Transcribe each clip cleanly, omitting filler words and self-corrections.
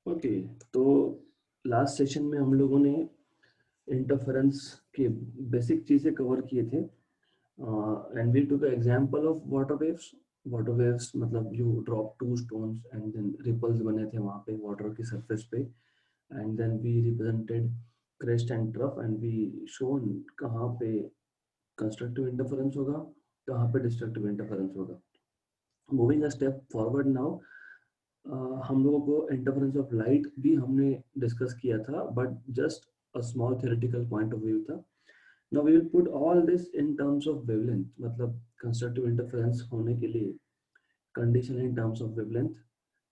Okay, तो last session में हम लोगों ने इंटरफेरेंस के बेसिक चीजें कवर किए थे and we took example of water waves. Water waves मतलब you drop two stones and then ripples बने थे वहाँ पे वाटर की सरफेस पे, and then we represented crest and trough and we shown कहाँ पे कंस्ट्रक्टिव इंटरफेरेंस होगा, कहाँ पे डिस्ट्रक्टिव इंटरफेरेंस होगा। Moving a step forward now, हम लोगों को इंटरफेरेंस ऑफ लाइट भी हमने डिस्कस किया था, but just a small theoretical point of view था। Now we will put all this in terms of wavelength, मतलब कंस्ट्रक्टिव इंटरफेरेंस होने के लिए condition in terms of wavelength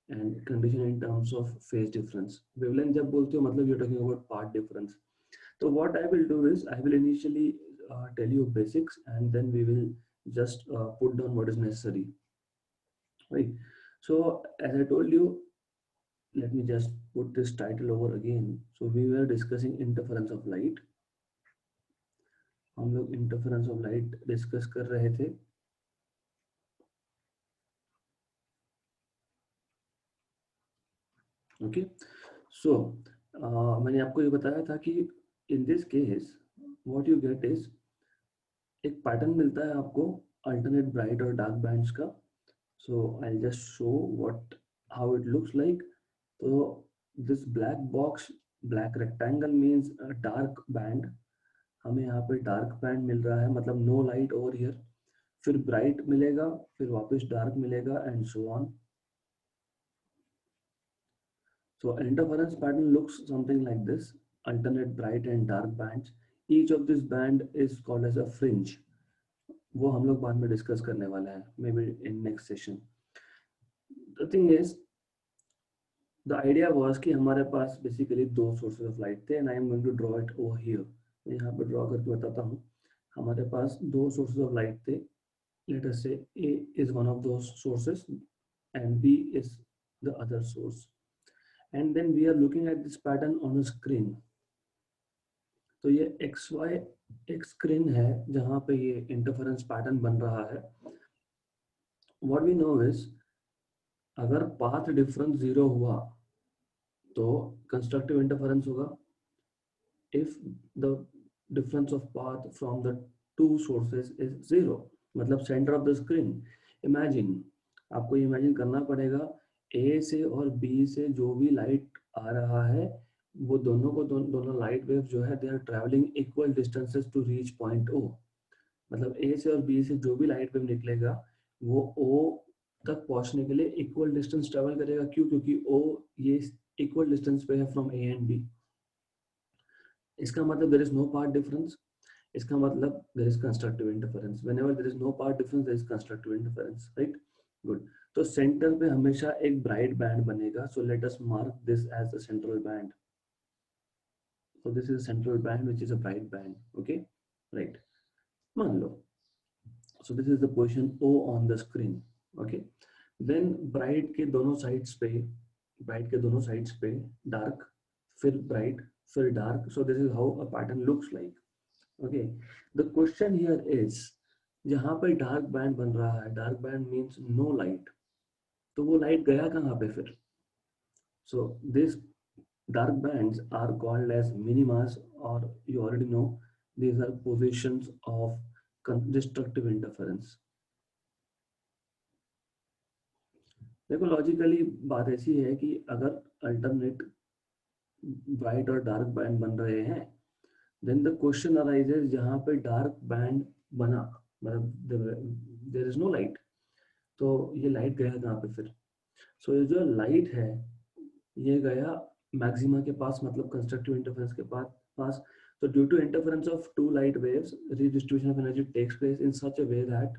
and condition in terms of phase difference. Wavelength जब बोलते हो मतलब you are talking about path difference. So what I will do is I will initially tell you basics and then we will just put down what is necessary, right? So as I told you, let me just put this title over again. So we were discussing interference of light. हम लोग interference of light discuss कर रहे थे। Okay, सो मैंने आपको ये बताया था कि in this case what you get is एक पैटर्न मिलता है आपको अल्टरनेट ब्राइट और डार्क बैंड्स का। So I just show what how it looks like. तो this black box, black rectangle means dark band. हमें यहाँ पे डार्क बैंड मिल रहा है, मतलब नो लाइट ओवर हियर। फिर ब्राइट मिलेगा, फिर वापस डार्क मिलेगा and so on. So interference pattern looks something like this: alternate bright and dark bands. Each of this band is called as a fringe. वो हम लोग बाद में डिस्कस करने वाले हैं, maybe in next session. The thing is, the idea was कि हमारे पास बेसिकली दो सोर्सेज ऑफ लाइट थे and I am going to draw it over here. मैं यहाँ पे ड्रॉ करके बताता हूँ। हमारे पास दो सोर्सेज ऑफ लाइट थे। लेट अस से A is one of those sources and B is the other source, and then we are looking at this pattern on a screen. तो ये एक्स वाई एक स्क्रीन है जहां पे ये interference pattern बन रहा है। व्हाट वी नो इज, अगर पाथ डिफरेंस जीरो हुआ तो कंस्ट्रक्टिव इंटरफेरेंस होगा। If the difference of path from the two sources is zero, मतलब centre of the screen. Imagine, आपको इमेजिन करना पड़ेगा, ए से और बी से जो भी लाइट आ रहा है वो दोनों को दोनों लाइट वेव जो है they are travelling equal distances to reach point O. मतलब ए से और बी से जो भी लाइट वेव निकलेगा वो ओ तक पहुंचने के लिए इक्वल डिस्टेंस ट्रेवल करेगा। क्यों? क्योंकि ओ ये इक्वल डिस्टेंस पे है फ्रॉम ए एंड बी। इसका मतलब there is no path difference. इसका मतलब there is constructive interference. Whenever there is no path difference there is constructive interference, right? Good. तो सेंटर पे हमेशा एक ब्राइट बैंड बनेगा। So let us mark this as the central band. So this is central band which is a bright band. Okay, right. मान लो, so this is the position O on the screen. Okay, then bright के दोनों sides पे, bright के दोनों sides पे dark, फिर bright, फिर dark. So this is how a pattern looks like. Okay, the question here is, जहाँ पे dark band बन रहा है, dark band means no light. तो वो light गया कहाँ पे फिर? So these dark bands are called as minimas, or you already know these are positions of destructive interference. देखो लॉजिकली बात ऐसी है कि अगर अल्टरनेट ब्राइट और डार्क बैंड बन रहे हैं, देन द क्वेश्चन अराइजेज, जहां पे डार्क बैंड बना मतलब देयर इज नो लाइट, तो ये लाइट गया कहाँ पे फिर? सो ये जो लाइट है ये गया मैक्सिमा के पास, मतलब कंस्ट्रक्टिव इंटरफेरेंस के पास। So due to interference of two light waves, redistribution of energy takes place in such a way that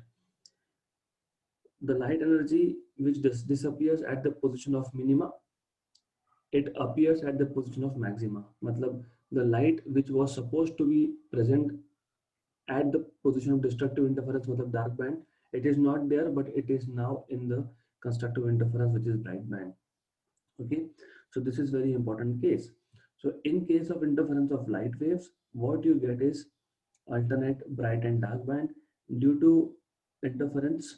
the light energy which disappears at the position of minima, it appears at the position of maxima. मतलब the light which was supposed to be present at the position of destructive interference, मतलब dark band, it is not there, but it is now in the constructive interference, which is bright band. Okay, so this is very important case. So in case of interference of light waves, what you get is alternate bright and dark band. Due to interference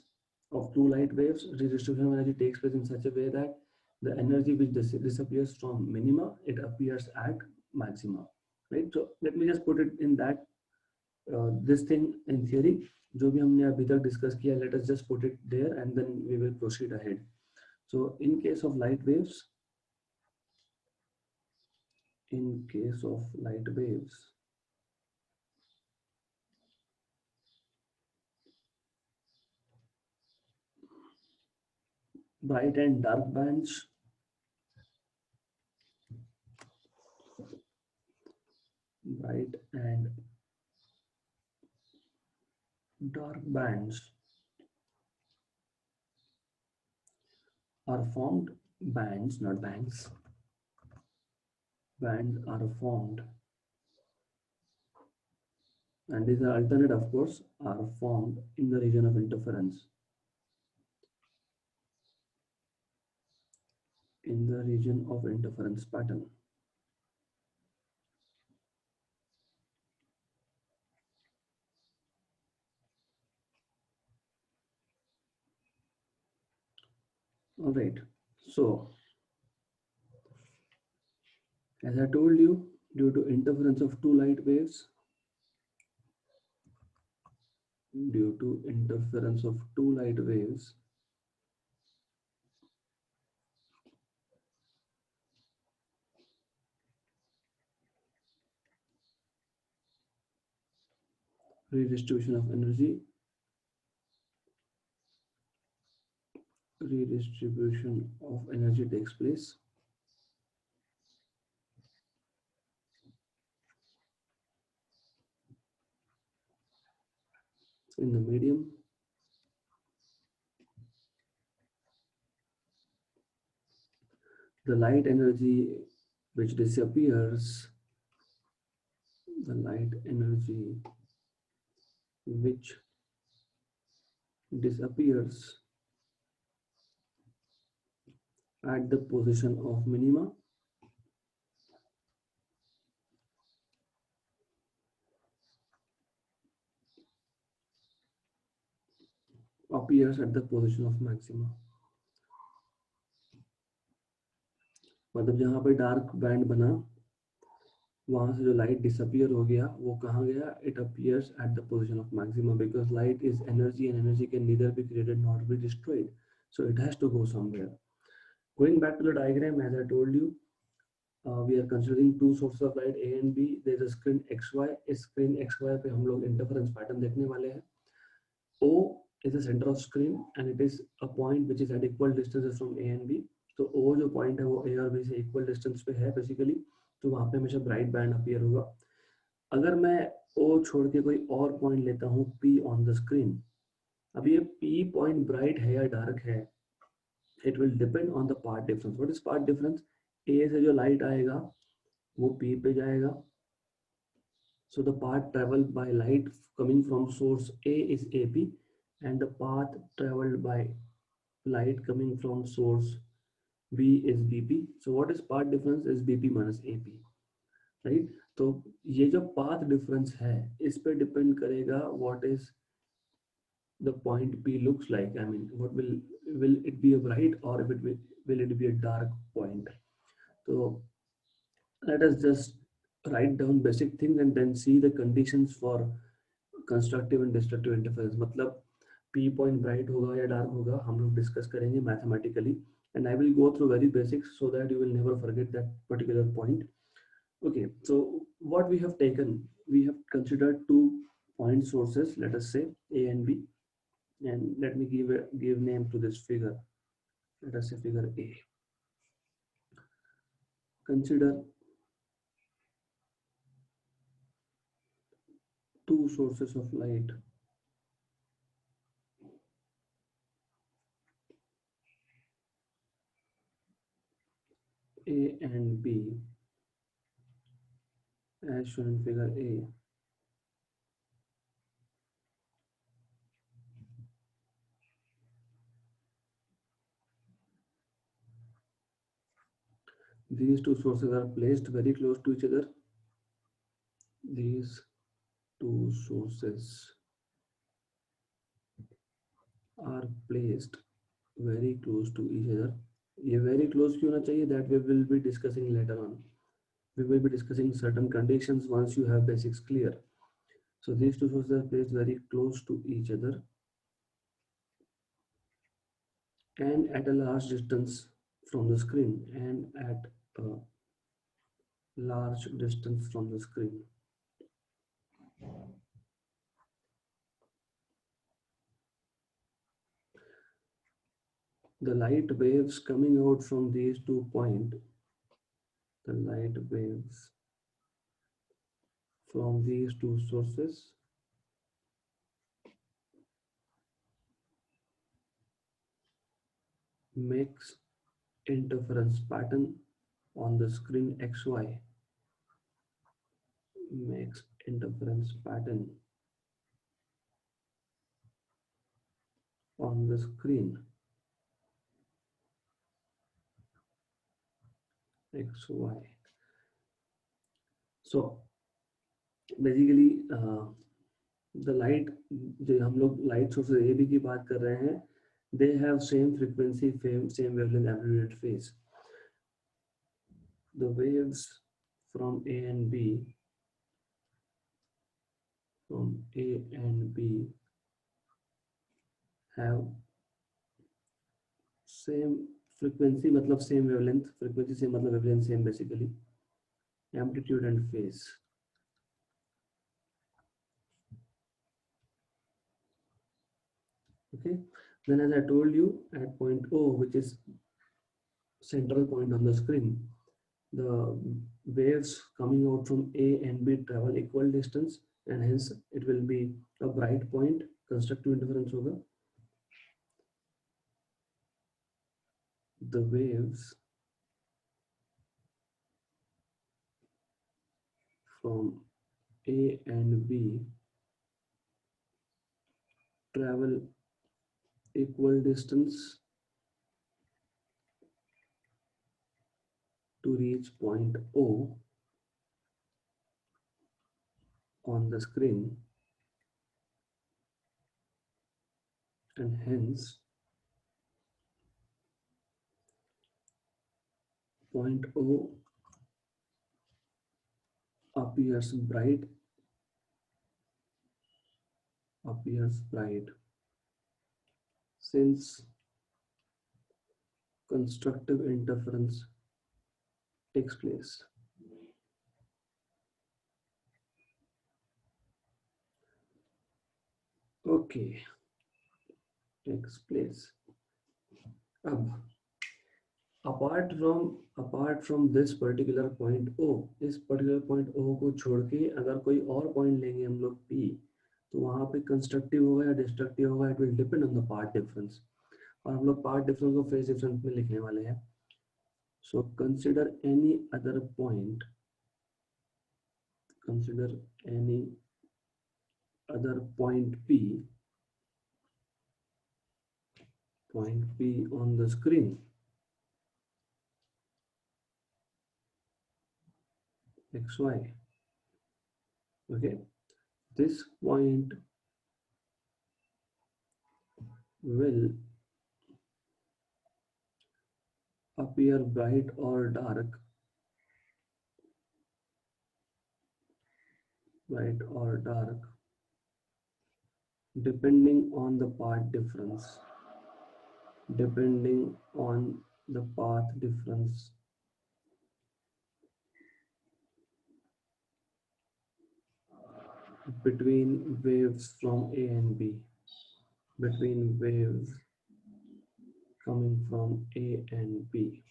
of two light waves, redistribution of energy takes place in such a way that The energy which disappears from minima, it appears at maxima, right? So let me just put it in that this thing in theory, जो भी हमने अभी तक discuss किया, let us just put it there and then we will proceed ahead. So in case of light waves, bright and dark bands, bright and dark bands are formed, bands, not bands, bands are formed, and these are alternate, of course, are formed in the region of interference. In the region of interference pattern. All right. So, as I told you, due to interference of two light waves, due to interference of two light waves, redistribution of energy, takes place. In the medium, the light energy which disappears, the light energy which disappears at the position of minima appears at the position of maxima. मतलब जहां पे dark band बना, वहां से जो light disappear हो गया, वो कहाँ गया? It appears at the position of maximum, because light is energy and energy can neither be created not be destroyed, so it has to go somewhere. Going back to the diagram, as I told you, we are considering two sources of light A and B. there is a screen XY. इस screen XY पे हम लोग interference pattern देखने वाले हैं. O is the center of screen and it is a point which is at equal distances from A and B. तो O जो point है वो A और B से equal distance पे है basically, तो वहाँ पे हमेशा bright band appear होगा. अगर मैं O छोड़ के कोई और पॉइंट लेता हूँ P ऑन द स्क्रीन, अब ये P पॉइंट ब्राइट है या डार्क है, it will depend on the path difference. What is path difference? A से जो लाइट आएगा वो P पे जाएगा. So the path traveled by light coming from source A is AP and the path traveled by light coming from source B is BP. So what is path difference? Is BP minus AP. Right. तो ये जो path difference है इस पे depend करेगा what is the point P looks like. I mean, what will it be a bright or will it be a dark point? So let us just write down basic things and then see the conditions for constructive and destructive interference. मतलब P point bright होगा या dark होगा हम लोग discuss करेंगे mathematically, and I will go through very basics so that you will never forget that particular point. Okay, so what we have taken, we have considered two point sources, let us say A and B, and let me give name to this figure. Let us say figure A. Consider two sources of light, A and B, as shown in figure A. These two sources are placed very close to each other. These two sources are placed very close to each other. ये very close क्यों ना चाहिए, that we will be discussing later on. We will be discussing certain conditions once you have basics clear. So these two sources are placed very close to each other and at a large distance from the screen, and at a large distance from the screen. The light waves coming out from these 2 points, the light waves from these two sources makes interference pattern on the screen XY, makes interference pattern on the screen XY. So basically the light, जो हम लोग light source A B की बात कर रहे हैं, they have same frequency, same wavelength, amplitude, phase. The waves from A and B, have same frequency, मतलब same wavelength, frequency same मतलब wavelength same, basically amplitude and phase. Okay, then as I told you, at point O, which is central point on the screen, the waves coming out from A and B travel equal distance, and hence it will be a bright point. Constructive interference होगा. The waves from A and B travel equal distance to reach point O on the screen, and hence point O appears bright, since constructive interference takes place. Okay, takes place. अब apart from this particular point O, इस particular point O को छोड़ के अगर कोई और point लेंगे हम लोग P, तो वहाँ पे कंस्ट्रक्टिव होगा या डिस्ट्रक्टिव होगा, it will depend on the path difference. और हम लोग पार्ट डिफरेंस को फेज डिफरेंस में लिखने वाले हैं. So consider any other point, point P on the screen, XY. Okay, this point will appear bright or dark, depending on the path difference, between waves from A and B, between waves coming from A and B.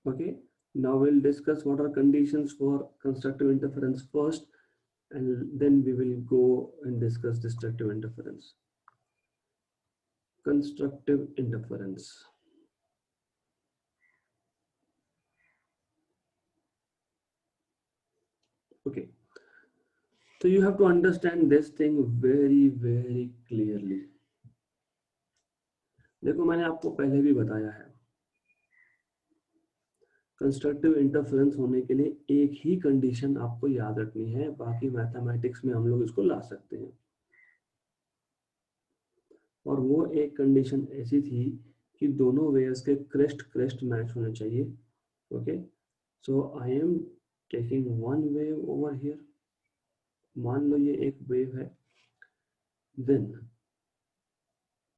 Okay, now we'll discuss what are conditions for constructive interference first, and then we will go and discuss destructive interference. Constructive interference. Okay, so you have to understand this thing very clearly. देखो मैंने आपको पहले भी बताया है, constructive interference होने के लिए एक ही कंडीशन आपको याद रखनी है, बाकी मैथमेटिक्स में हम लोग इसको ला सकते हैं. और वो एक कंडीशन ऐसी थी कि दोनों वेव्स के क्रेस्ट क्रेस्ट मैच होने चाहिए. Okay, so I am taking one wave over here. मान लो ये एक वेव है. देन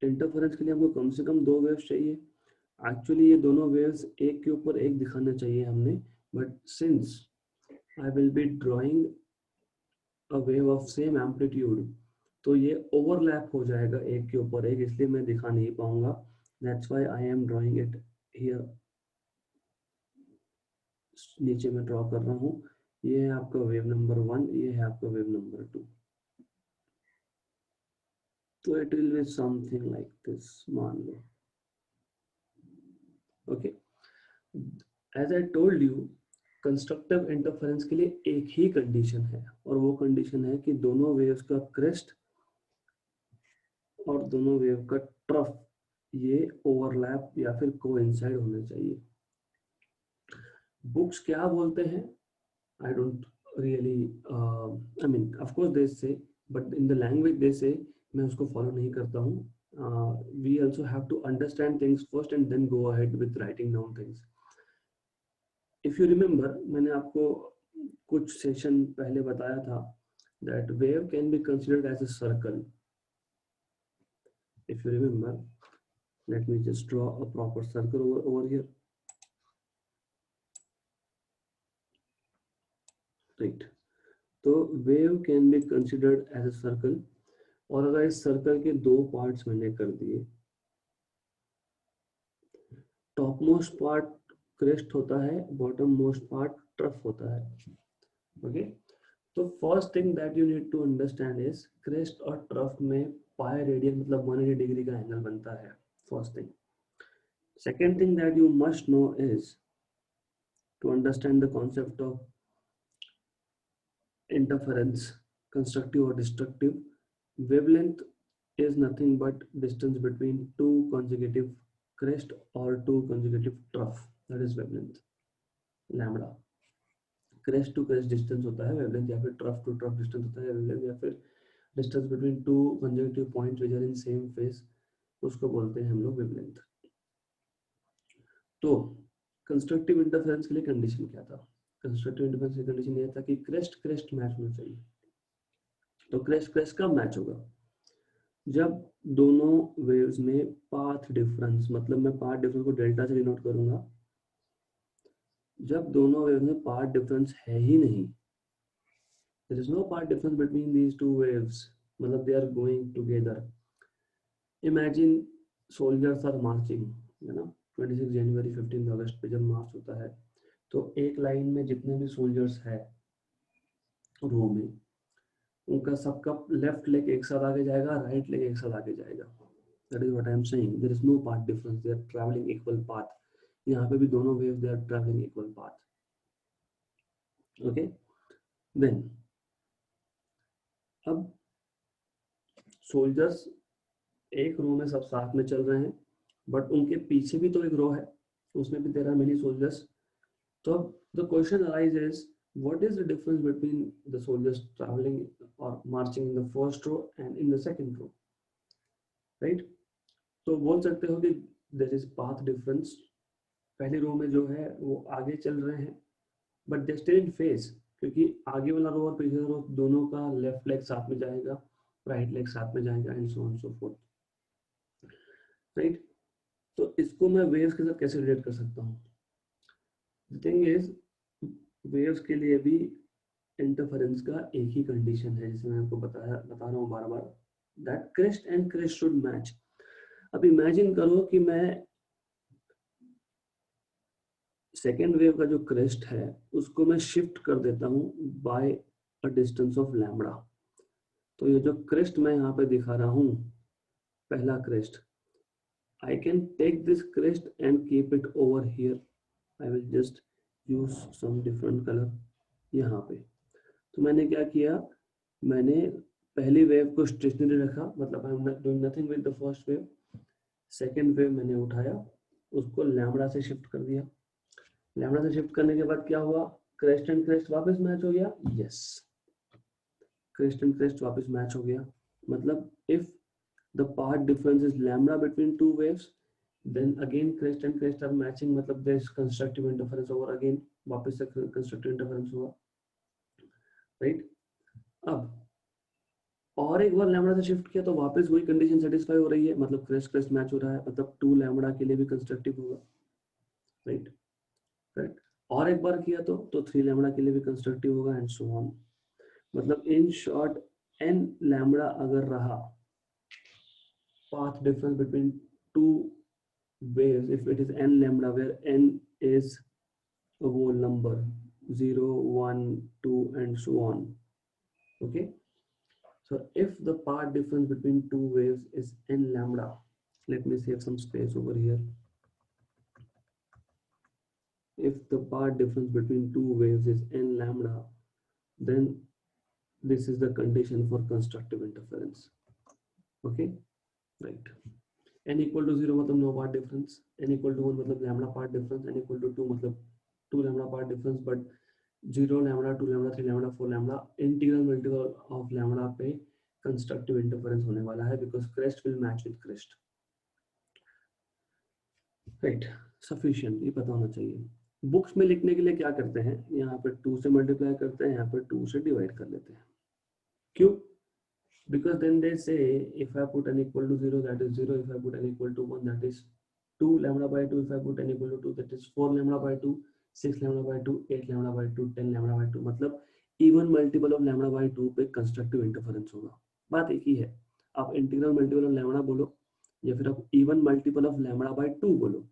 इंटरफेरेंस के लिए हमको कम से कम 2 वेव्स चाहिए. एक्चुअली ये दोनों वेव्स एक के ऊपर एक दिखाना चाहिए हमने, but since I will be drawing a wave of same amplitude, तो ये ओवरलैप हो जाएगा एक के ऊपर एक, इसलिए मैं दिखा नहीं पाऊंगा. That's why I am drawing it here. नीचे में ड्रॉ कर रहा हूँ. ये है आपका वेव नंबर 1, ये है आपका वेव नंबर 2. तो it will be something like this, मान लो. Okay, as I told you, constructive interference के लिए एक ही कंडीशन है, और वो कंडीशन है कि दोनों वेव्स का क्रेस्ट और दोनों वेव का ट्रफ ये ओवरलैप या फिर कोइंसाइड होने चाहिए. बुक्स क्या बोलते हैं, I don't really, I mean, of course they say, but in the language they say, मैं उसको follow नहीं करता हूँ. We also have to understand things first and then go ahead with writing down things. If you remember, मैंने आपको कुछ session पहले बताया था that wave can be considered as a circle. If you remember, let me just draw a proper circle over here. Right. तो wave can be considered as a circle, और अगर इस सर्कल के 2 पार्ट्स मैंने कर दिए, टॉप मोस्ट पार्ट क्रेस्ट होता है, बॉटम मोस्ट पार्ट ट्रफ होता है. ओके, तो first thing that you need to understand is crest और ट्रफ में पाई रेडियन मतलब 180 डिग्री का एंगल बनता है. First thing. Second thing that you must know is to understand the concept of interference, constructive or destructive. Wavelength is nothing but distance between 2 consecutive crest or 2 consecutive trough. That is wavelength. Lambda. Crest to crest distance होता है wavelength, या फिर trough to trough distance होता है wavelength, या फिर distance between 2 consecutive points which are in same phase, उसको बोलते हैं हम लोग wavelength. तो कंस्ट्रक्टिव इंटरफेरेंस के लिए कंडीशन क्या था? कंस्ट्रक्टिव इंटरफेरेंस की कंडीशन ये था कि क्रेस्ट क्रेस्ट मैच होना चाहिए. तो क्रेस्ट क्रेस्ट कब मैच होगा? जब दोनों वेव्स में पाथ डिफरेंस, मतलब मैं पाथ डिफरेंस को डेल्टा से डिनोट करूंगा, जब दोनों वेव्स में पाथ डिफरेंस है ही नहीं, there is no path difference between these two waves, मतलब they are going together. Imagine soldiers are marching, है ना, 26 जनवरी 15 अगस्त पे जब मार्च होता है, तो एक लाइन में जितने भी सोल्जर्स है रो में, उनका सबका लेफ्ट लेग एक साथ आगे जाएगा, राइट लेग एक साथ आगे जाएगा. That is what I am saying. There is no path difference. They are traveling equal path. यहाँ पे भी दोनों waves they are traveling equal path. Okay. Then अब soldiers एक रो में सब साथ में चल रहे हैं, but उनके पीछे भी तो एक रो है, उसमें भी there are many soldiers. तो अब the question arises, what is the difference between the soldiers traveling or marching in the first row and in the second row, right? तो बोल सकते हो कि there is path difference. पहली रो में जो है वो आगे चल रहे हैं, but they still in phase, क्योंकि आगे वाला रो और पीछे रो दोनों का लेफ्ट लेग साथ में जाएगा, राइट लेग साथ में जाएगा, and so on so fourth. Right. तो इसको मैं वेव्स के साथ कैसे रिलेट कर सकता हूँ? द थिंग इज, वेव्स के लिए भी इंटरफेरेंस का एक ही कंडीशन है, जिसे मैं आपको बता रहा हूँ बार बार, that crest and crest should match. अब इमेजिन करो कि मैं सेकेंड वेव का जो क्रेस्ट है उसको मैं शिफ्ट कर देता हूँ by a distance of lambda. तो ये जो क्रेस्ट मैं यहाँ पे दिखा रहा हूँ, पहला crest, I can take this crest and keep it over here. I will just use some different colour यहाँ पे. तो मैंने क्या किया, मैंने पहली वेव को स्टेशनरी रखा, मतलब I am doing nothing with the first wave. Second wave मैंने उठाया, उसको लैम्बडा से शिफ्ट कर दिया. लैम्बडा से शिफ्ट करने के बाद क्या हुआ, क्रेस्ट एंड क्रेस्ट वापस मैच हो गया. यस, क्रेस्ट एंड क्रेस्ट वापस मैच हो गया. मतलब if the path difference is lambda between two waves, then again crest and crest are matching, मतलब there is constructive interference over again, वापस से constructive interference हुआ, right? अब और एक बार लैम्बडा से शिफ्ट किया तो वापस वही कंडीशन सेटिस्फाई हो रही है, मतलब क्रेस्ट क्रेस्ट मैच हो रहा है, मतलब 2 लैम्बडा के लिए भी कंस्ट्रक्टिव होगा, राइट? करेक्ट। और एक बार किया तो 3 लैम्बडा के लिए भी कंस्ट्रक्टिव होगा एंड सो ऑन। मतलब इन शॉर्ट n लैम्बडा अगर रहा path difference between two waves, if it is n lambda where n is a whole number 0 1 2 and so on, okay? So if the path difference between two waves is n lambda, let me save some space over here. If the path difference between two waves is n lambda, then this is the condition for constructive interference, okay? Right. n equal to 0 मतलब no part difference, n equal to 1 मतलब lambda part difference, n equal to 2 मतलब 2 lambda part difference, but 0 lambda 2 lambda 3 lambda 4 lambda integral multiple of lambda पे constructive interference होने वाला है, because crest will match with crest, right? Sufficient, ये पता होना चाहिए। बुक्स में लिखने के लिए क्या करते हैं, यहाँ पे 2 से मल्टीप्लाई करते हैं, यहाँ पे 2 से डिवाइड कर लेते हैं, क्यों? Because then they say if I put n equal to 0, that is 0. If I put n equal to 1, that is 2 lambda by 2. If I put n equal to 2, that is 4 lambda by 2, 6 lambda by 2, 8 lambda by 2, 10 lambda by 2। मतलब even multiple of lambda by 2 पे constructive interference होगा। बात एक ही है, आप integral multiple of lambda बोलो या फिर आप even multiple of lambda by 2 बोलो।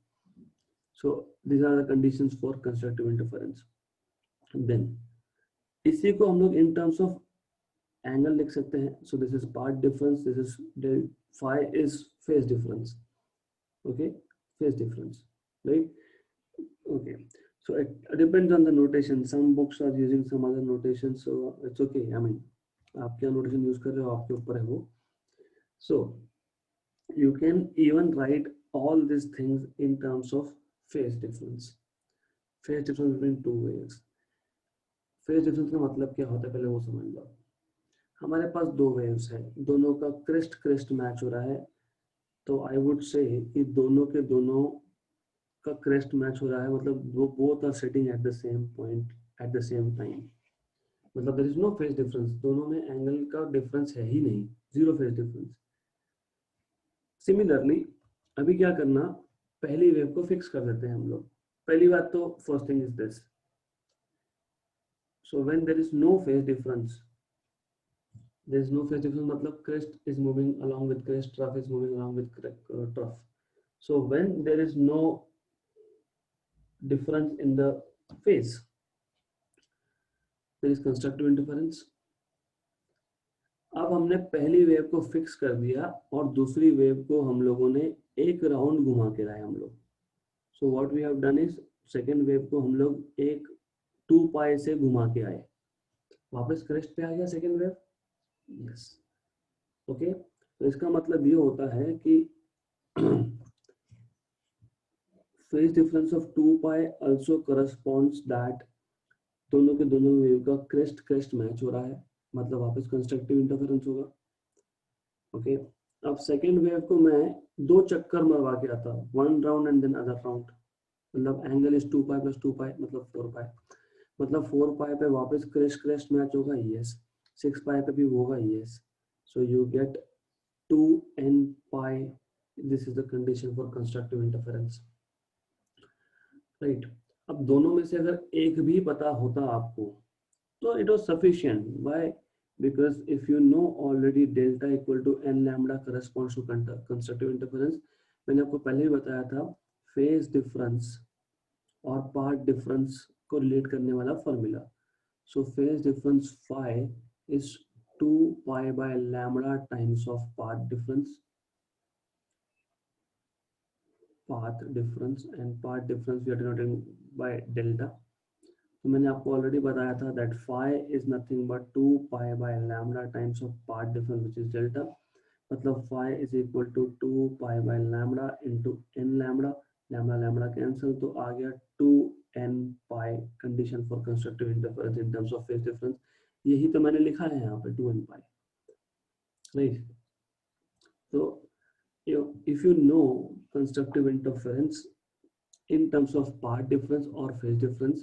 So these are the conditions for constructive interference. Then इसी को हम लोग इन टर्म्स ऑफ एंगल लिख सकते हैं। सो this is path difference, this is del phi is phase difference, okay? Phase difference, right? Okay, so it depends on the notation. Some books are using some other notation, so it's okay. I mean, आप क्या notation use कर रहे हो आपके ऊपर है वो। So you can even write all these things in terms of phase difference, phase difference between two waves। phase difference का मतलब क्या होता है पहले वो समझ लो। हमारे पास दो वेव्स है, दोनों का क्रेस्ट क्रेस्ट मैच हो रहा है, तो आई वुड से कि दोनों के दोनों का क्रेस्ट मैच हो रहा है, मतलब वो both are sitting at the same point at the same time, मतलब there is no phase difference, दोनों में एंगल का डिफरेंस है ही नहीं, जीरो फेज डिफरेंस। सिमिलरली अभी क्या करना, पहली वेव को फिक्स कर देते हैं हम लोग। पहली बात तो first thing is this, so when there is no phase difference, there is no phase difference, मतलब crest is moving along with crest, trough is moving along with trough. So when there is no difference in the phase, there is constructive interference। अब हमने पहली wave को fix कर दिया और दूसरी wave को हम लोगों ने एक राउंड घुमा के लाए हम लोग। So what we have done is second wave को हम लोग एक 2 पाई से घुमा के आए, वापस क्रेस्ट पे आ गया सेकेंड वेव, यस, ओके। तो इसका मतलब ये होता है कि phase difference of 2 pi also corresponds that दोनों के दोनों वेव का क्रेस्ट क्रेस्ट मैच हो रहा है, मतलब वापस कंस्ट्रक्टिव इंटरफेरेंस होगा, ओके। अब सेकेंड वेव को मैं दो चक्कर मरवा के आता, one round and then other round, मतलब angle is 2 pi plus 2 pi मतलब 4 पाई, मतलब 4 पाई पे वापस क्रेस्ट क्रेस्ट मैच होगा, यस। 6 पाई पे भी होगा, yes. So you get 2n pi, this is the condition for constructive interference, right. अब दोनों में से अगर एक भी पता होता आपको तो it was sufficient, why? Because if you know already delta equal to n lambda corresponds to constructive interference. मैंने आपको पहले ही बताया था फेज डिफरेंस और पाथ डिफरेंस को रिलेट करने वाला formula. So phase difference phi is 2 pi by lambda times of path difference, path difference, and path difference we are denoting by delta। तो मैंने आपको ऑलरेडी बताया था that phi is nothing but 2 pi by lambda times of path difference which is delta, मतलब phi is equal to 2 pi by lambda into n lambda, lambda lambda cancel, तो आ गया 2n pi condition for constructive interference in terms of phase difference। यही तो मैंने लिखा है यहाँ पे 2n pi, right? So if you know constructive interference in terms of path difference or phase difference,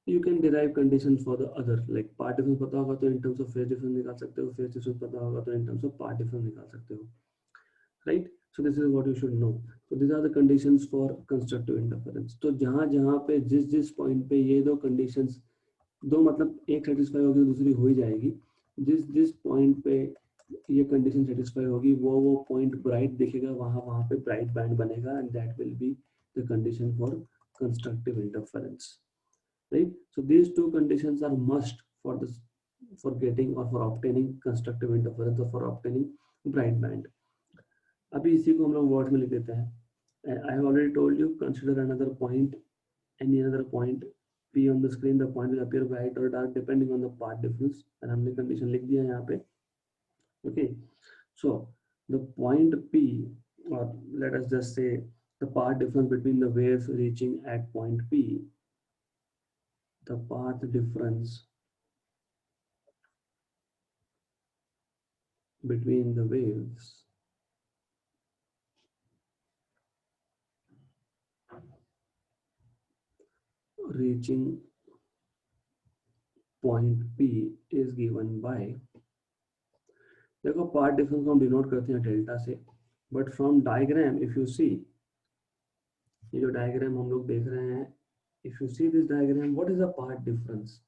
you can derive conditions for the other. Like path difference पता होगा तो in terms of phase difference निकाल सकते हो, phase difference पता होगा तो in terms of path difference निकाल सकते हो, right? So this is what you should know. So these are the conditions for constructive interference. तो जहाँ जहाँ पे जिस point पे ये दो conditions, दो मतलब एक सेटिस्फाई होगी तो दूसरी हो ही जाएगी, जिस पॉइंट पे ये कंडीशन सेटिस्फाई होगी वो पॉइंट ब्राइट दिखेगा, वहां वहां पे ब्राइट बैंड बनेगा, and that will be the condition for constructive interference, right? So these two conditions are must for this, for getting or for obtaining constructive interference or for obtaining bright band. अभी इसी को हम लोग word में लिख देते हैं. I have already told you, consider another point, any another point P on the screen, the point will appear bright or dark depending on the path difference, and हमने condition लिख दिया यहाँ पे. Okay, so the point P, or let us just say the path difference between the waves reaching at point P, the path difference between the waves reaching point P is given by, देखो path difference को हम denote करते हैं delta से, but from diagram if you see, ये जो diagram हम लोग देख रहे हैं, if you see this diagram, what is the path difference?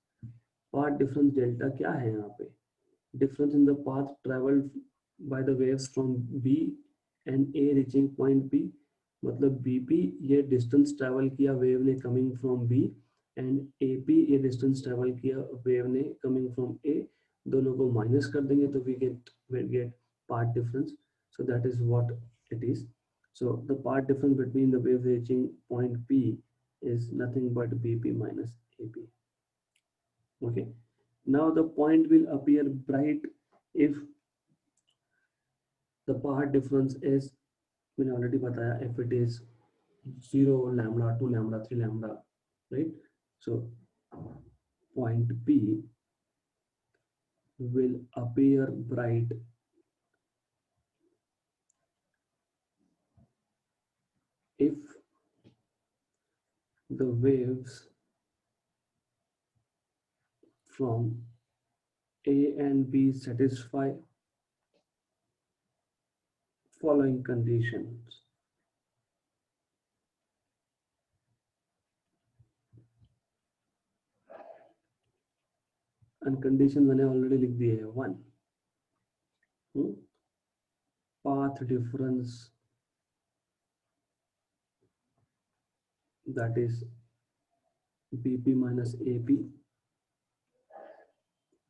Path difference delta क्या है यहाँ पे? Difference in the path travelled by the waves from B and A reaching point P, मतलब बीपी ये डिस्टेंस ट्रेवल किया wave ने coming from B, and AP ये distance travel किया वेव ने कमिंग फ्रॉम ए, दोनों को माइनस कर देंगे तो we get path difference. So that is what it is. So the path difference between the waves reaching point P is nothing but BP minus AP. Okay, now the point will appear bright if the path difference is, मैंने already बताया, if it is 0, lambda, 2 lambda, 3 lambda, right? So point P will appear bright if the waves from A and B satisfy following conditions. And condition मैंने already लिख दिए है. 1, path difference, that is BP minus AP,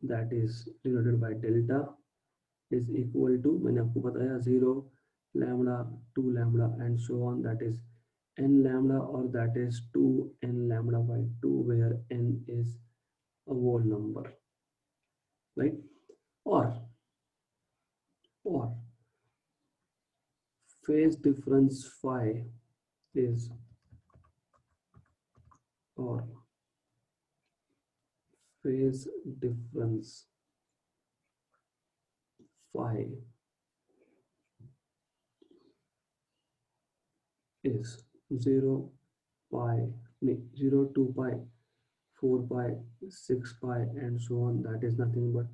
that is denoted by delta, is equal to, मैंने आपको बताया, 0, lambda, 2 lambda, and so on, that is n lambda, or that is 2n lambda by 2, where n is a whole number, right? Or phase difference phi is, or phase difference phi is 0 pi, 0 2 pi, 4 pi, 6 pi, and so on, that is nothing but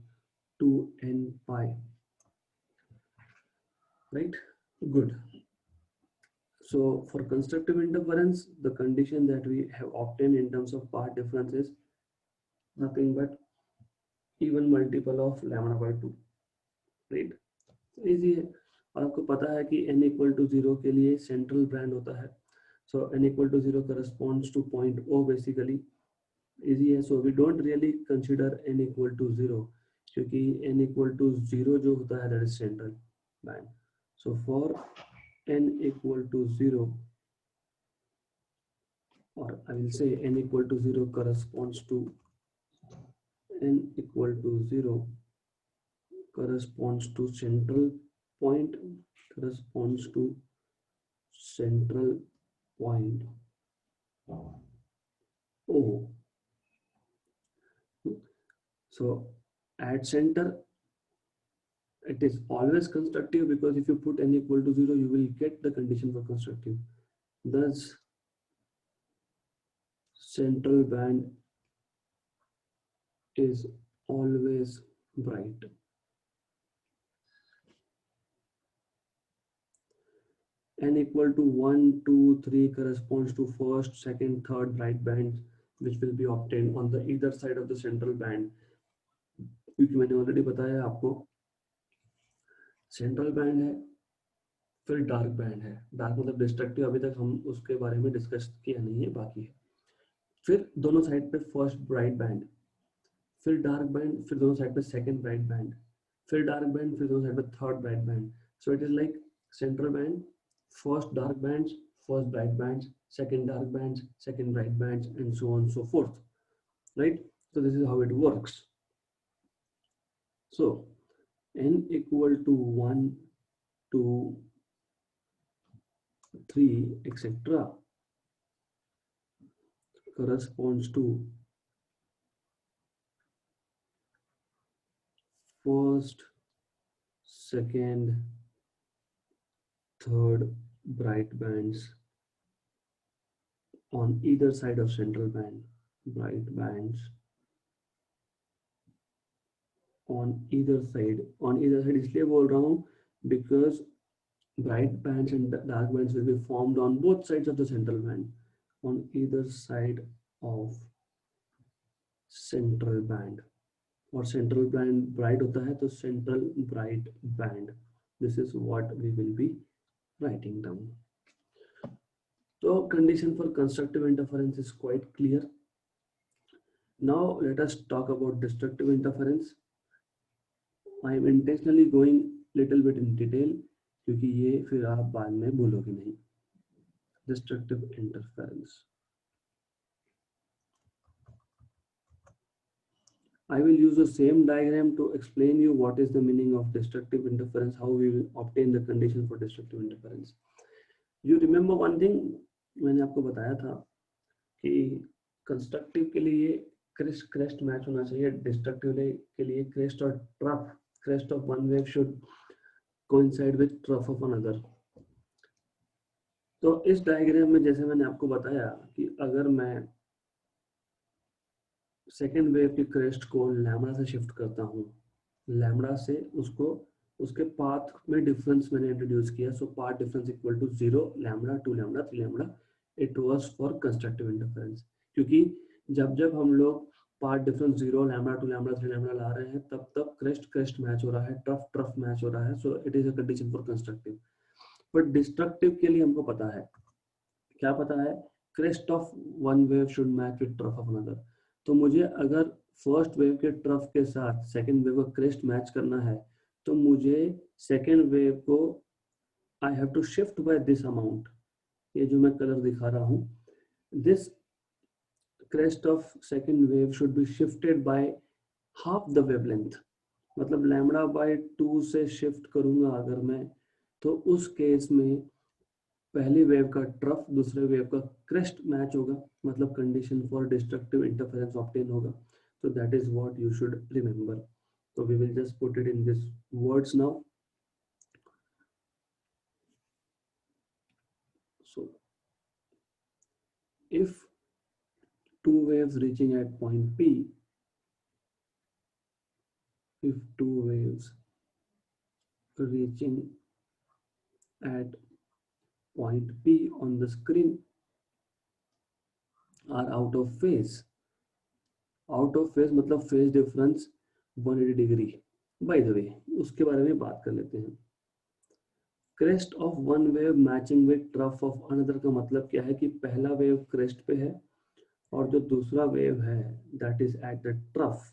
2n pi, right? Good. So for constructive interference, the condition that we have obtained in terms of path difference is nothing but even multiple of lambda by 2, right? Easy है. और आपको पता है कि n equal to 0 के लिए central band होता है. So n equal to 0 corresponds to point O basically. Easy है. So we don't really consider n equal to 0, क्योंकि n equal to 0 जो होता है that is central band. So for n equal to 0, or I will say n equal to 0 corresponds to, n equal to 0 corresponds to central point, corresponds to central point O. So at center It is always constructive because if you put n equal to 0, you will get the condition for constructive. Thus, central band is always bright. N equal to 1, 2, 3 corresponds to first, second, third bright bands which will be obtained on the either side of the central band. क्योंकि मैंने already बताया आपको central band है, फिर dark band है। Dark मतलब destructive, अभी तक हम उसके बारे में डिस्कस किया नहीं है, बाकी है। फिर दोनों साइड पे फर्स्ट ब्राइट बैंड, फिर डार्क बैंड, फिर दोनों साइड पे सेकंड ब्राइट बैंड, फिर डार्क बैंड, फिर दोनों साइड पे third bright band. So it is like central band, first dark band, first bright band, second dark bands, second bright bands, and so on so forth, right? So this is how it works. So n equal to 1, 2, 3, etc. corresponds to first, second, third bright bands on either side of central band. Bright bands on either side. On either side इसलिए बोल रहा हूँ because bright bands and dark bands will be formed on both sides of the central band. On either side of central band. और central band bright होता है तो central bright band. This is what we will be writing down. So condition for constructive interference is quite clear. Now let us talk about destructive interference. I am intentionally going little bit in detail क्योंकि ये फिर आप बाद में भूलोगे नहीं. Destructive interference. I will use the same diagram to explain you what is the meaning of destructive interference, how we will obtain the condition for destructive interference. You remember one thing, मैंने आपको बताया था कि constructive के लिए crest match होना चाहिए, destructive के लिए क्रेस्ट और trough, crest of one wave should coincide with trough of another. तो इस डायग्राम में जैसे मैंने आपको बताया कि अगर मैं सेकेंड वेव की क्रेस्ट को लैम्बडा से शिफ्ट करता हूँ, लैम्बडा से उसको उसके पाथ में डिफरेंस मैंने इंट्रोड्यूस किया. So path difference equal to 0, lambda, 2 lambda, 3 lambda. It was for constructive interference. क्योंकि जब जब हम लोग path difference 0, lambda, 2 lambda, 3 lambda ला रहे हैं तब तब क्रेस्ट मैच हो रहा है, ट्रफ मैच हो रहा है. So it is a condition for constructive. But destructive के लिए हमको पता है, क्या पता है, crest of one wave should match with trough of another. तो मुझे अगर फर्स्ट वेव के ट्रफ के साथ सेकेंड वेव का क्रेस्ट मैच करना है तो मुझे सेकेंड वेव को I have to shift by this amount. ये जो मैं कलर दिखा रहा हूँ, this crest of second wave should be shifted by half the wavelength. मतलब लैम्बडा बाय 2 से शिफ्ट करूंगा अगर मैं, तो उस केस में पहली वेव का ट्रफ दूसरे वेव का क्रेस्ट मैच होगा, मतलब condition for destructive interference obtain होगा. तो that is what you should remember. So we will just put it in this words now. So if two waves reaching at point P, if two waves reaching at point P on the screen are out of phase. Out of phase मतलब phase difference 180 degree. By the way उसके बारे में बात कर लेते हैं. Crest of one wave matching with trough of another का मतलब क्या है कि पहला वेव क्रेस्ट पे है और जो दूसरा वेव है that is at the trough.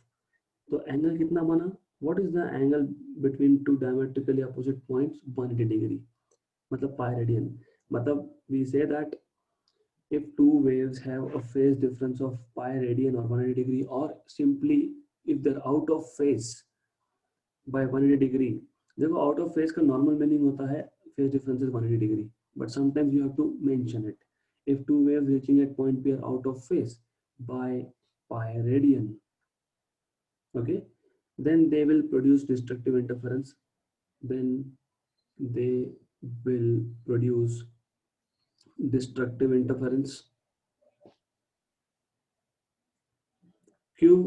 तो एंगल कितना बना, what is the angle between two diametrically opposite points, 180 degree, मतलब पाई रेडियन. मतलब we say that if two waves have a phase difference of pi radian or 180 degree, or simply if they're out of phase by 180 degree. देखो out of phase का normal meaning होता है phase difference is 180 degree, but sometimes you have to mention it. If two waves reaching at point P are out of phase by pi radian, okay, then they will produce destructive interference. then they will produce destructive interference. क्यों?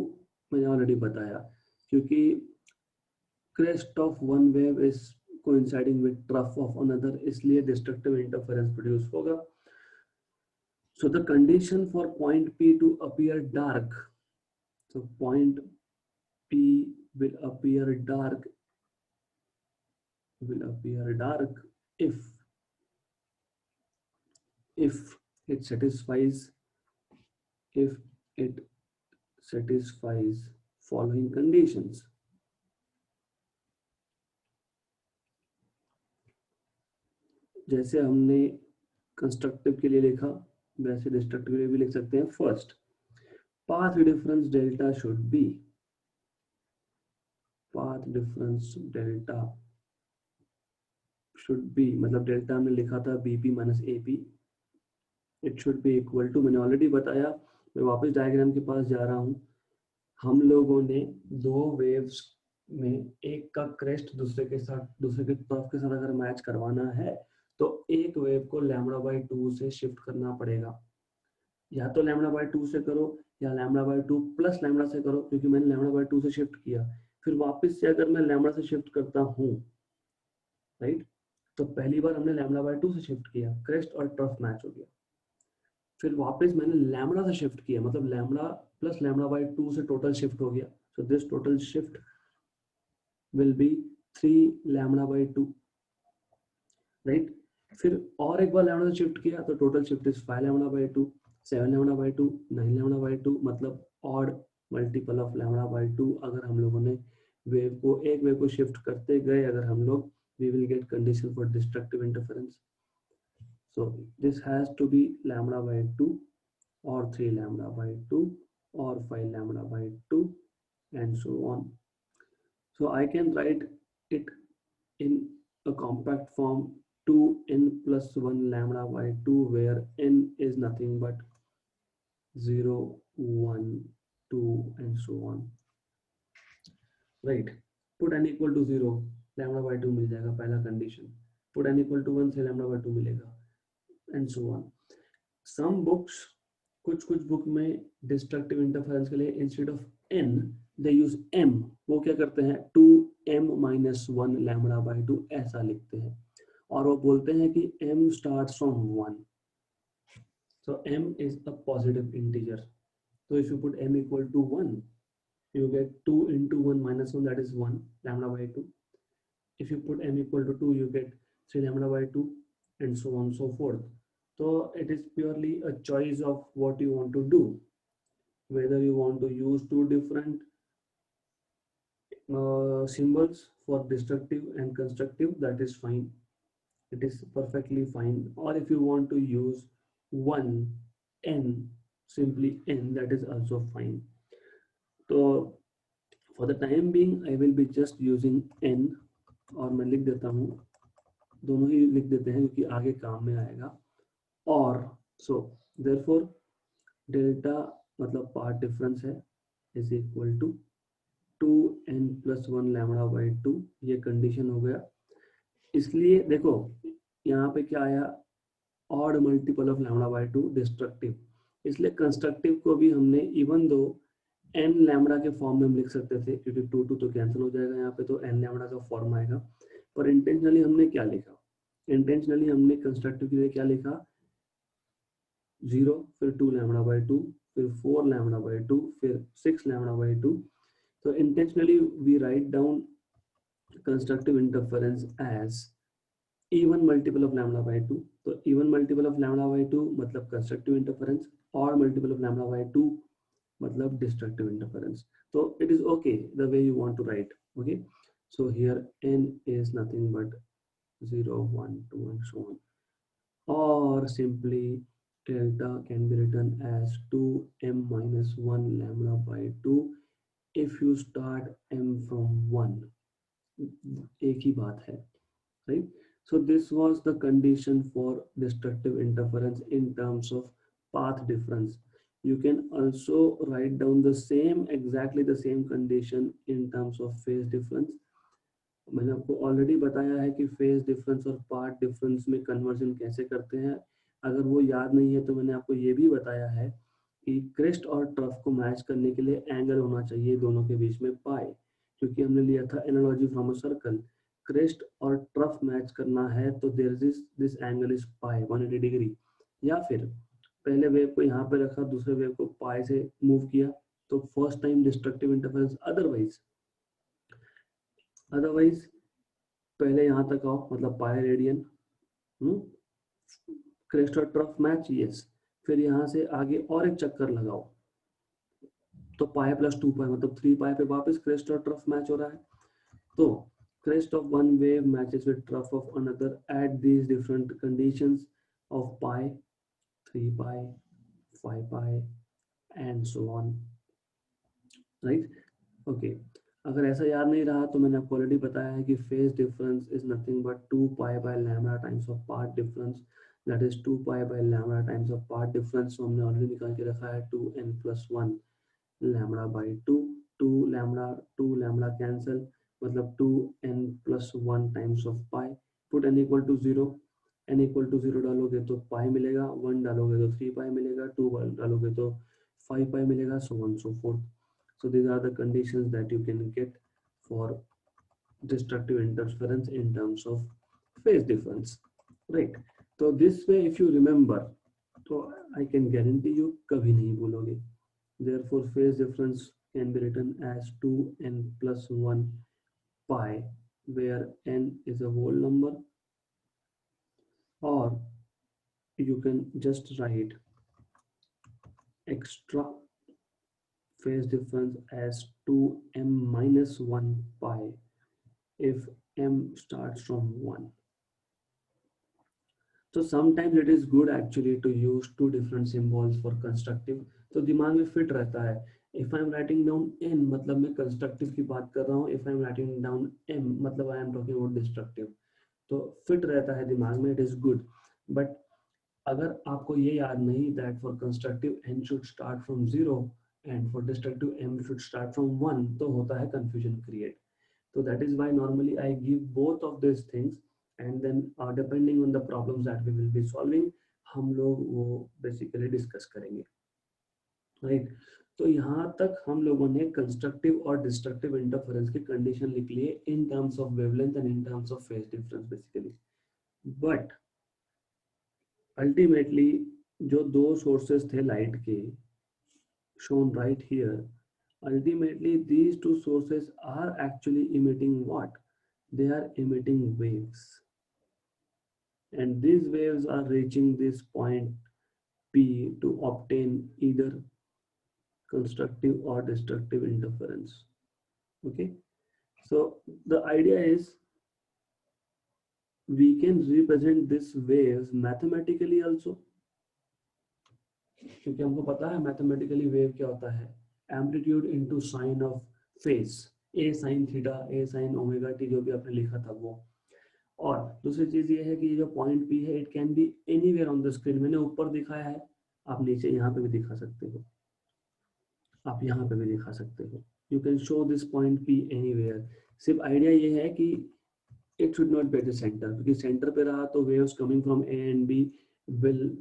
मैंने already बताया, क्योंकि crest of one wave is coinciding with trough of another, इसलिए destructive interference produce होगा. So the condition for point P to appear dark, so point P will appear dark if it satisfies following conditions. जैसे हमने constructive के लिए लिखा वैसे destructive के लिए भी लिख सकते हैं. First, path difference delta should be मतलब डेल्टा में लिखा था BP minus AP, it should be equal to, मैंने ऑलरेडी बताया, मैं वापस डायग्राम के पास जा रहा हूं. हम लोगों ने दो वेव्स में एक का क्रेस्ट दूसरे के तरफ के साथ अगर मैच करवाना है तो एक वेव को λ/2 से शिफ्ट करना पड़ेगा. या तो λ/2 से करो या λ/2 प्लस लैम्डा से करो, क्योंकि मैंने λ/2 से शिफ्ट किया. फिर वापस से अगर मैं लैम्डा से शिफ्ट करता हूँ, राइट, तो पहली बार हमने λ/2 से शिफ्ट किया, क्रेस्ट और ट्रफ मैच हो गया. फिर वापस मैंने लैम्डा से शिफ्ट किया, मतलब लैम्डा प्लस λ/2 से टोटल शिफ्ट हो गया. So this total shift will be 3 λ/2, right. फिर और एक बार लैम्डा से शिफ्ट किया तो टोटल शिफ्ट इज 5 λ/2, 7 λ/2, 9 λ/2, मतलब ऑड मल्टीपल ऑफ λ/2. अगर हम लोगों ने एक वेव को शिफ्ट करते गए अगर हम लोग, we will get condition for destructive interference. So this has to be λ/2 or 3 λ/2 or 5 λ/2 and so on. So I can write it in a compact form 2n plus 1 λ/2, where n is nothing but 0, 1, 2 and so on, right. Put n equal to 0, λ/2 मिल जाएगा, पहला condition. Put n equal to 1 से λ/2 मिलेगा and so on. Some books, कुछ book में destructive interference के लिए instead of n they use m. वो क्या करते हैं, 2m minus 1 λ/2 ऐसा लिखते हैं, और वो बोलते हैं कि m starts from 1. So m is a positive integer. So if you put m equal to 1, you get 2 into 1 minus 1, that is 1 λ/2. If you put m equal to 2, you get 3 λ/2 and so on so forth. So it is purely a choice of what you want to do, whether you want to use two different symbols for destructive and constructive, that is fine, it is perfectly fine. Or if you want to use 1 n, simply n, that is also fine. So for the time being I will be just using n, और मैं लिख देता हूँ, दोनों ही लिख देते हैं क्योंकि आगे काम में आएगा. और सो देयरफॉर डेल्टा मतलब पार्ट डिफरेंस है is equal to 2n plus 1 λ/2, ये कंडीशन हो गया. इसलिए देखो यहाँ पे क्या आया, ऑड मल्टीपल ऑफ λ/2 डिस्ट्रक्टिव, इसलिए कंस्ट्रक्टिव को भी हमने इवन दो n लैम्डा के फॉर्म में हम लिख सकते थे, क्योंकि 2 तो कैंसिल हो जाएगा यहाँ पे, तो n लैम्डा का फॉर्म आएगा. पर इंटेंशनली हमने क्या लिखा, इंटेंशनली हमने कंस्ट्रक्टिव के लिए क्या लिखा, 0, फिर 2 λ/2, फिर 4 λ/2, फिर 6 λ/2. So intentionally we write down constructive interference as even multiple of λ/2. So even multiple of λ/2 मतलब constructive interference, or multiple of λ/2 मतलब destructive interference. So it is okay the way you want to write. Okay, so here n is nothing but 0, 1, 2 and so on. Or simply delta can be written as 2m minus 1 λ/2 if you start m from 1. एक ही बात है, right? So this was the condition for destructive interference in terms of path difference. You can also write down the same, exactly the same condition in terms of phase difference. मैंने आपको already बताया है कि phase difference और path difference में conversion कैसे करते हैं। अगर वो याद नहीं है तो मैंने आपको ये भी बताया है कि क्रेस्ट और ट्रफ को मैच करने के लिए एंगल होना चाहिए दोनों के बीच में पाई, क्योंकि हमने लिया था analogy from a circle. Crest और ट्रफ मैच करना है तो there is this angle is pi 180 degree. या फिर पहले वेव को यहाँ पे रखा, दूसरे वेव को पाई से मूव किया, तो first time destructive interference. Otherwise पहले यहाँ तक आओ, मतलब पाई रेडियन, क्रेस्ट और ट्रफ मैच, यस। फिर यहाँ से आगे और एक चक्कर लगाओ, तो पाई प्लस 2 पाई मतलब 3 पाई पे वापस क्रेस्ट और ट्रफ मैच हो रहा है। तो crest of one wave matches with trough of another at these different conditions of pi, 3 pi, 5 pi and so on, right? Okay. अगर ऐसा याद नहीं रहा तो मैंने आपको ऑलरेडी बताया है कि phase difference is nothing but 2 pi by lambda times of path difference, that is 2 pi by lambda times of path difference. तो हमने ऑलरेडी निकाल के रखा है 2n+1 lambda by 2, 2 lambda cancel, मतलब 2n+1 times of pi. Put n equal to 0, n equal to 0 डालोगे तो पाई मिलेगा, 1 डालोगे तो 3 पाई मिलेगा, 2 डालोगे तो 5 पाई मिलेगा, so on so forth. So these are the conditions that you can get for destructive interference in terms of phase difference, right? So this way if you remember, तो I can guarantee you कभी नहीं भूलोगे। Therefore phase difference can be written as 2n+1 pi, where n is a whole number, or you can just write extra phase difference as 2m-1 pi if m starts from 1. So sometimes it is good actually to use two different symbols for constructive, तो दिमाग में fit रहता है। If I am writing down n मतलब मैं constructive की बात कर रहा हूँ, if I am writing down m मतलब I am talking about destructive, तो फिट रहता है दिमाग में, it is good. But अगर आपको ये याद नहीं that for constructive n should start from 0 and for destructive m should start from 1, तो होता है confusion create. So that is why normally I give both of these things, and then depending on the problems that we will be solving, हम लोग वो basically discuss करेंगे, right? तो यहाँ तक हम लोगों ने कंस्ट्रक्टिव और डिस्ट्रक्टिव इंटरफेरेंस की कंडीशन लिख लिए इन terms of wavelength and in terms of phase difference basically. But ultimately जो दो सोर्सेस थे लाइट के, shown right here, ultimately these two sources are actually emitting what? They are emitting waves, and these waves are reaching this point P to obtain either constructive or destructive interference. Okay, so the idea is we can represent these waves mathematically also, क्योंकि हमको पता है mathematically wave क्या होता है, amplitude into sine of phase, A sine theta, A sign omega T, जो भी आपने लिखा था वो। और दूसरी चीज ये है कि ये जो पॉइंट पी है, it can be anywhere on the screen. मैंने ऊपर दिखाया है, आप नीचे यहाँ पे भी दिखा सकते हो, आप यहाँ पे भी दिखा सकते हो। You can show this point P anywhere. सिर्फ आइडिया ये है कि it should not be at the centre, क्योंकि सेंटर पे रहा तो waves coming from A and B will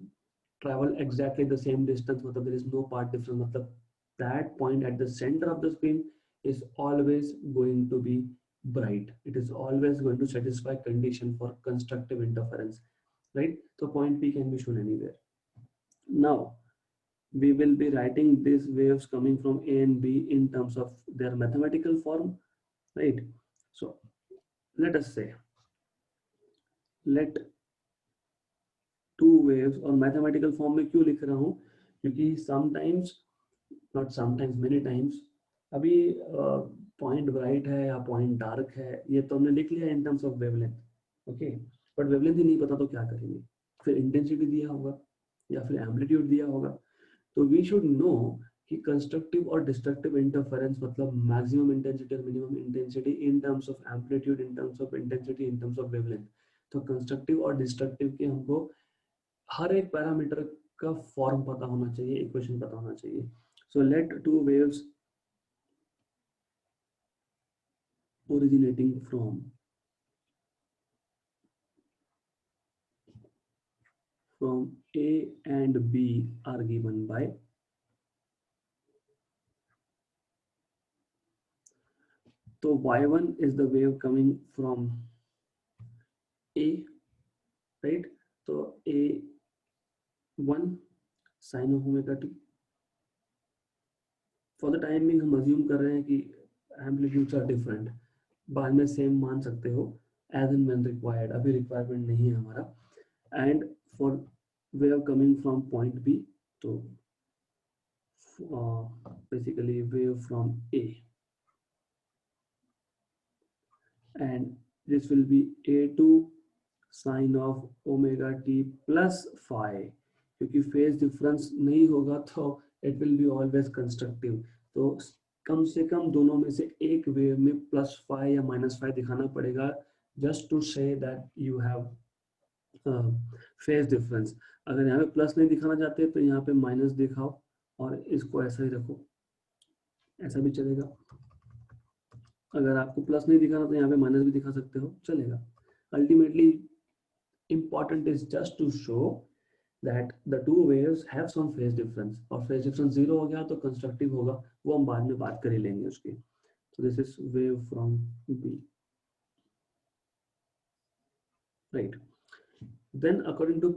travel exactly the same distance, मतलब there is no part difference, मतलब that point at the center of the screen is always going to be bright, it is always going to satisfy condition for constructive interference, right? So point P can be shown anywhere. Now we will be writing these waves coming from A and B in terms of their mathematical form, right? So let us say, let two waves, और mathematical form में क्यों लिख रहा हूँ, क्योंकि sometimes, not sometimes, many times, अभी point bright है या पॉइंट डार्क है, ये तो हमने लिख लिया in terms of wavelength, okay, but wavelength ही नहीं पता तो क्या करेंगे, फिर इंटेंसिटी दिया होगा या फिर एम्पलीट्यूड दिया होगा। तो वी शुड नो कि कंस्ट्रक्टिव और डिस्ट्रक्टिव इंटरफेरेंस मतलब मैक्सिमम इंटेंसिटी और minimum intensity in terms of amplitude, in terms of intensity, in terms of wavelength. तो कंस्ट्रक्टिव और डिस्ट्रक्टिव के हमको हर एक पैरामीटर का फॉर्म पता होना चाहिए, इक्वेशन पता होना चाहिए। So let two waves originating from A and B are given by, so y1 is the wave coming from A, right? So A1 sin of omega t, for the time being हम assume कर रहे हैं कि amplitudes are different, बाद में same मान सकते हो एज एंड व्हेन रिक्वायर्ड, अभी रिक्वायरमेंट नहीं है हमारा। And for wave coming from point B, तो basically wave from A, and this will be a2 sin of omega t plus phi, क्योंकि फेज डिफरेंस नहीं होगा तो it will be always constructive. तो कम से कम दोनों में से एक वेव में प्लस फाई या माइनस फाई दिखाना पड़ेगा, just to say that you have phase difference. अगर यहाँ पे प्लस नहीं दिखाना चाहते तो यहाँ पे माइनस दिखाओ और इसको ऐसा ही रखो, ऐसा भी चलेगा। अगर आपको प्लस नहीं दिखाना तो यहाँ पे माइनस भी दिखा सकते हो, चलेगा। Ultimately important is just to show that the two waves have some phase difference, और phase difference जीरो हो गया तो कंस्ट्रक्टिव होगा, वो हम बाद में बात कर ही लेंगे उसकी। so this is wave from B, right? Then according to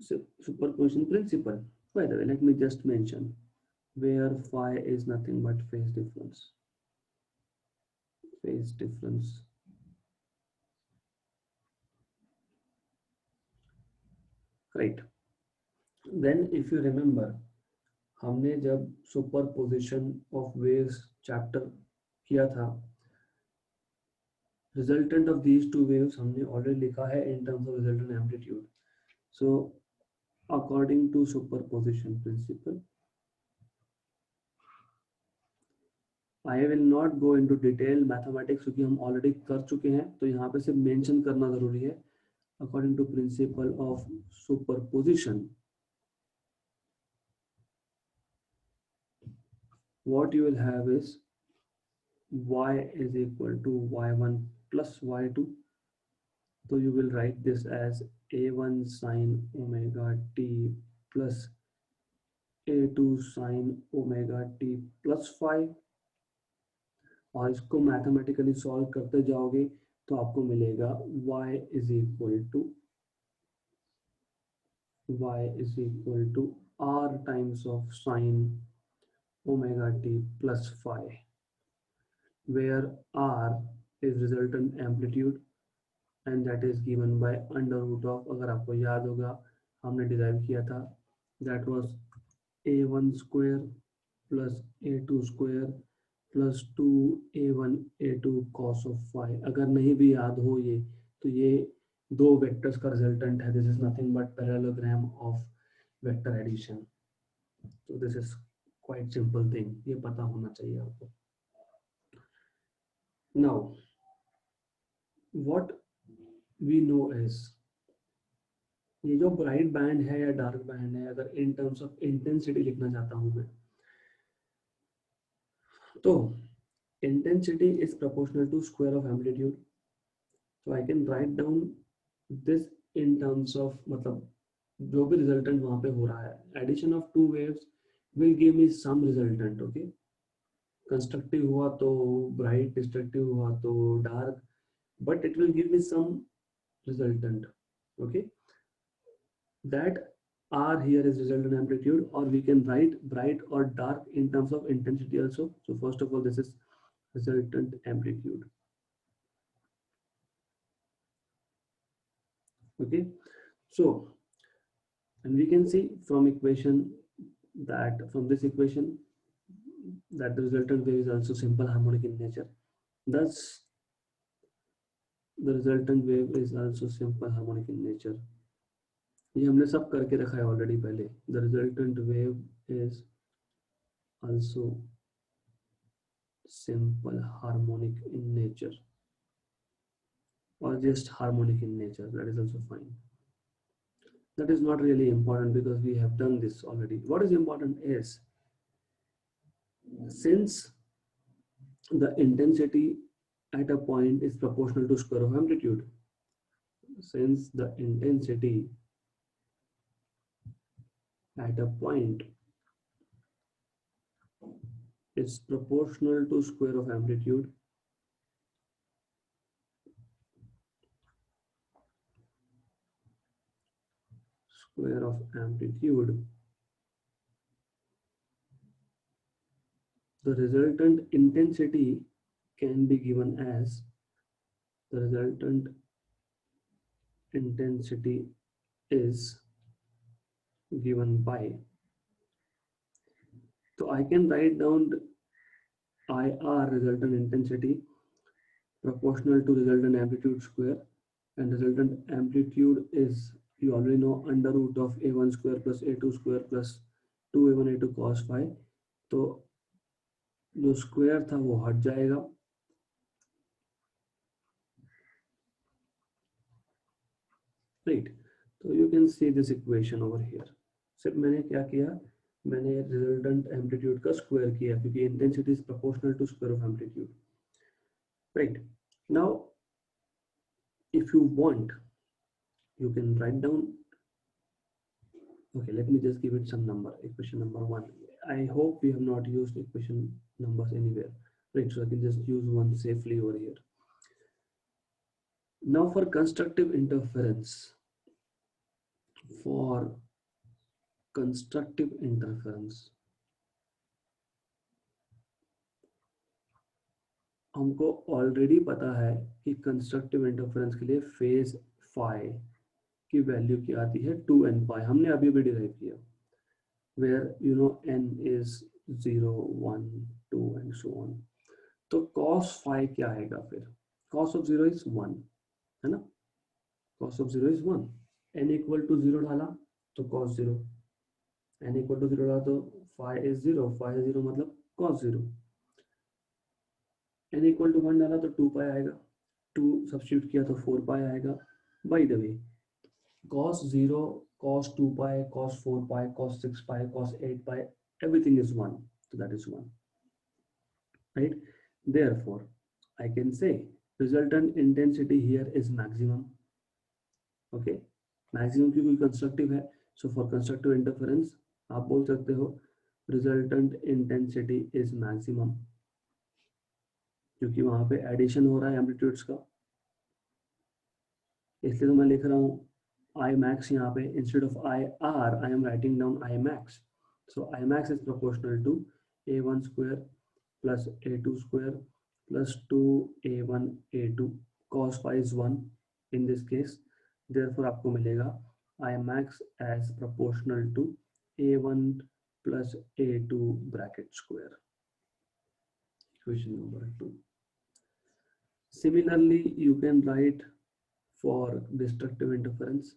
superposition principle, by the way, let me just mention where phi is nothing but phase difference, phase difference, right? Then if you remember, हमने जब superposition of waves chapter किया था, resultant of these two waves हमने already लिखा है in terms of resultant amplitude. So according to superposition principle, I will not go into detail mathematics क्योंकि हम already कर चुके हैं, तो यहाँ पे सिर्फ मेंशन करना जरूरी है। According to principle of superposition, what you will have is y is equal to y1 plus y2, so you will write this as a1 sin omega t plus a2 sin omega t plus 5, और इसको mathematically solve करते जाओगे तो आपको मिलेगा y is equal to r times of sin omega t plus 5, where r is resultant amplitude and that is given by under root of, अगर आपको याद होगा हमने डिराइव किया था, that was a1 square plus a2 square plus 2a1 a2 cos of phi। अगर नहीं भी याद हो ये, तो ये दो वेक्टर्स का रिजल्टेंट है, this is nothing but parallelogram of vector addition. तो this is quite simple thing, ये पता होना चाहिए आपको। Now what we know is, ये जो ब्राइट बैंड है या डार्क बैंड है, अगर इन टर्म्स ऑफ इंटेंसिटी लिखना चाहता हूं मैं, तो intensity is proportional to square of amplitude. so I can write down this in terms of, मतलब जो भी रिजल्टेंट वहां पे हो रहा है, addition of two waves will give me some resultant, okay. Constructive हुआ तो ब्राइट, डिस्ट्रक्टिव हुआ तो dark, but it will give me some resultant, okay, that r here is resultant amplitude, or we can write bright or dark in terms of intensity also. So first of all, this is resultant amplitude, okay. So and we can see from equation that, from this equation, that the resultant wave is also simple harmonic in nature, thus the resultant wave is also simple harmonic in nature। ये हमने सब करके रखा है already पहले। The resultant wave is also simple harmonic in nature, or just harmonic in nature, that is also fine। That is not really important because we have done this already। What is important is, since the intensity at a point is proportional to square of amplitude. Since the intensity at a point is proportional to square of amplitude, square of amplitude, the resultant intensity can be given as the resultant intensity is given by, so I can write down IR resultant intensity proportional to resultant amplitude square, and resultant amplitude is, you already know, under root of a1 square plus a2 square plus 2a1 a2 cos phi. तो जो square था वो हट जाएगा, right. तो you can see this equation over here. सिर्फ मैंने क्या किया, मैंने रिजल्टेंट एम्पलीट्यूड का स्क्वायर किया क्योंकि intensity is proportional to square of amplitude, right. Now if you want, you can write down, okay, let me just give it some number. Equation number 1, I hope we have not used equation numbers anywhere, right? So I can just use one safely over here. Now for constructive interference, हमको already पता है कि constructive interference के लिए phase phi की value क्या आती है, 2n पाई. हमने अभी भी डिराइव किया, where you know n is 0 1 2 and so on. तो cos फाई क्या आएगा फिर, cos ऑफ 0 इज 1, है ना, cos of 0 is 1. n equal to 0 डाला तो cos 0, n इक्वल टू 0 डाला तो फाई इज 0, फाई इज 0 मतलब cos 0. n इक्वल टू 1 डाला तो 2 पाई आएगा, 2 सब्स्टिट्यूट किया तो 4 पाई आएगा. By the way, cos 0, cos 2 pi, cos 4 pi, cos 6 pi, cos 8 pi, everything is 1, so that is 1, right? Therefore I can say resultant intensity here is maximum. Okay, maximum क्योंकि constructive है, so for constructive interference आप बोल सकते हो resultant intensity is maximum, क्योंकि वहां पे addition हो रहा है एम्पलीट्यूड्स का, इसलिए तो मैं लिख रहा हूँ I max यहाँ पे, instead of IR I am writing down I max. So I max is proportional to a1 square plus a2 square plus 2a1 a2 cos phi is 1 in this case. Therefore आपको मिलेगा I max as proportional to a1 plus a2 bracket square. Equation number 2. Similarly, you can write for destructive interference.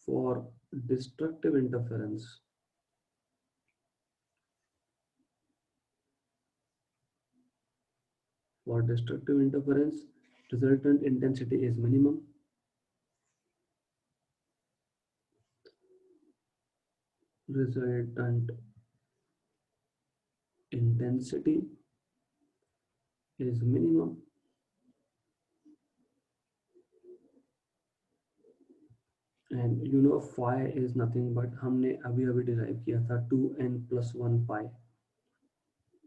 For destructive interference, resultant intensity is minimum. Resultant intensity is minimum. And you know phi is nothing but, हमने अभी derive किया था 2n plus 1 pi,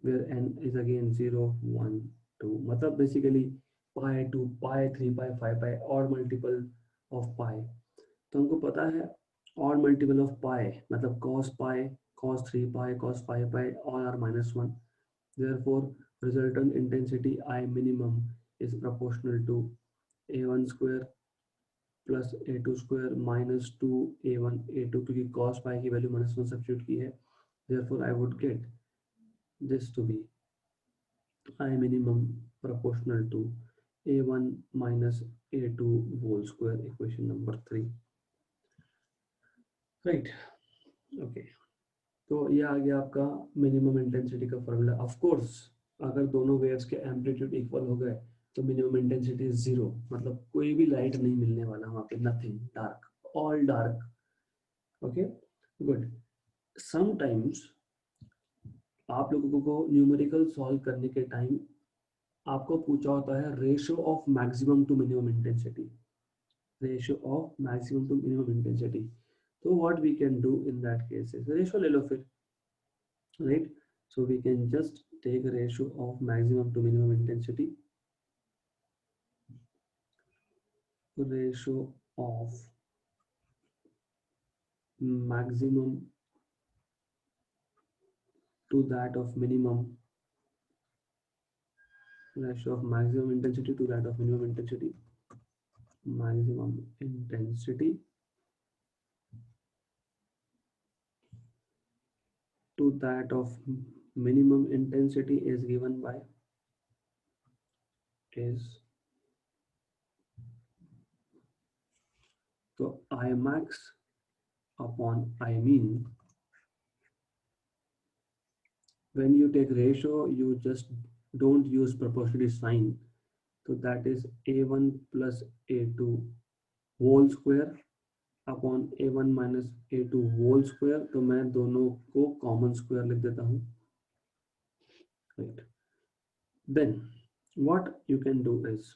where n is again 0 1 2, मतलब basically pi 2 pi 3 pi 5 pi, odd multiple of pi. तो हमको पता है odd multiple of pi मतलब cos pi, cos 3 pi, cos 5 pi, all are -1. Therefore resultant intensity I minimum is proportional to a1 square plus a2 square minus 2a1 a2, क्योंकि cos pi की value -1 substitute की है. Therefore I would get this to be I minimum proportional to a1 minus a2 whole square. Equation number 3, right? Okay, तो ये आ गया आपका minimum intensity का formula. Of course अगर दोनों वेव्स के एम्पलीट्यूड इक्वल हो गए तो मिनिमम इंटेंसिटी इज 0, मतलब कोई भी लाइट नहीं मिलने वाला वहां पे, nothing, dark, all dark. Okay, good. Sometimes आप लोगों को न्यूमेरिकल सॉल्व करने के टाइम आपको पूछा होता है ratio of maximum to minimum intensity, ratio of maximum to minimum intensity. तो what we can do in that case is ratio ले लो फिर, right. So we can just take ratio of maximum to minimum intensity, ratio of maximum to that of minimum, ratio of maximum intensity to that of minimum intensity, maximum intensity to that of minimum intensity is given by is, so I max upon I mean. When you take ratio, you just don't use proportionality sign, so that is a1 plus a2 whole square upon a1 minus a2 whole square. तो मैं दोनों को common square लिख देता हूँ, right. Then what you can do is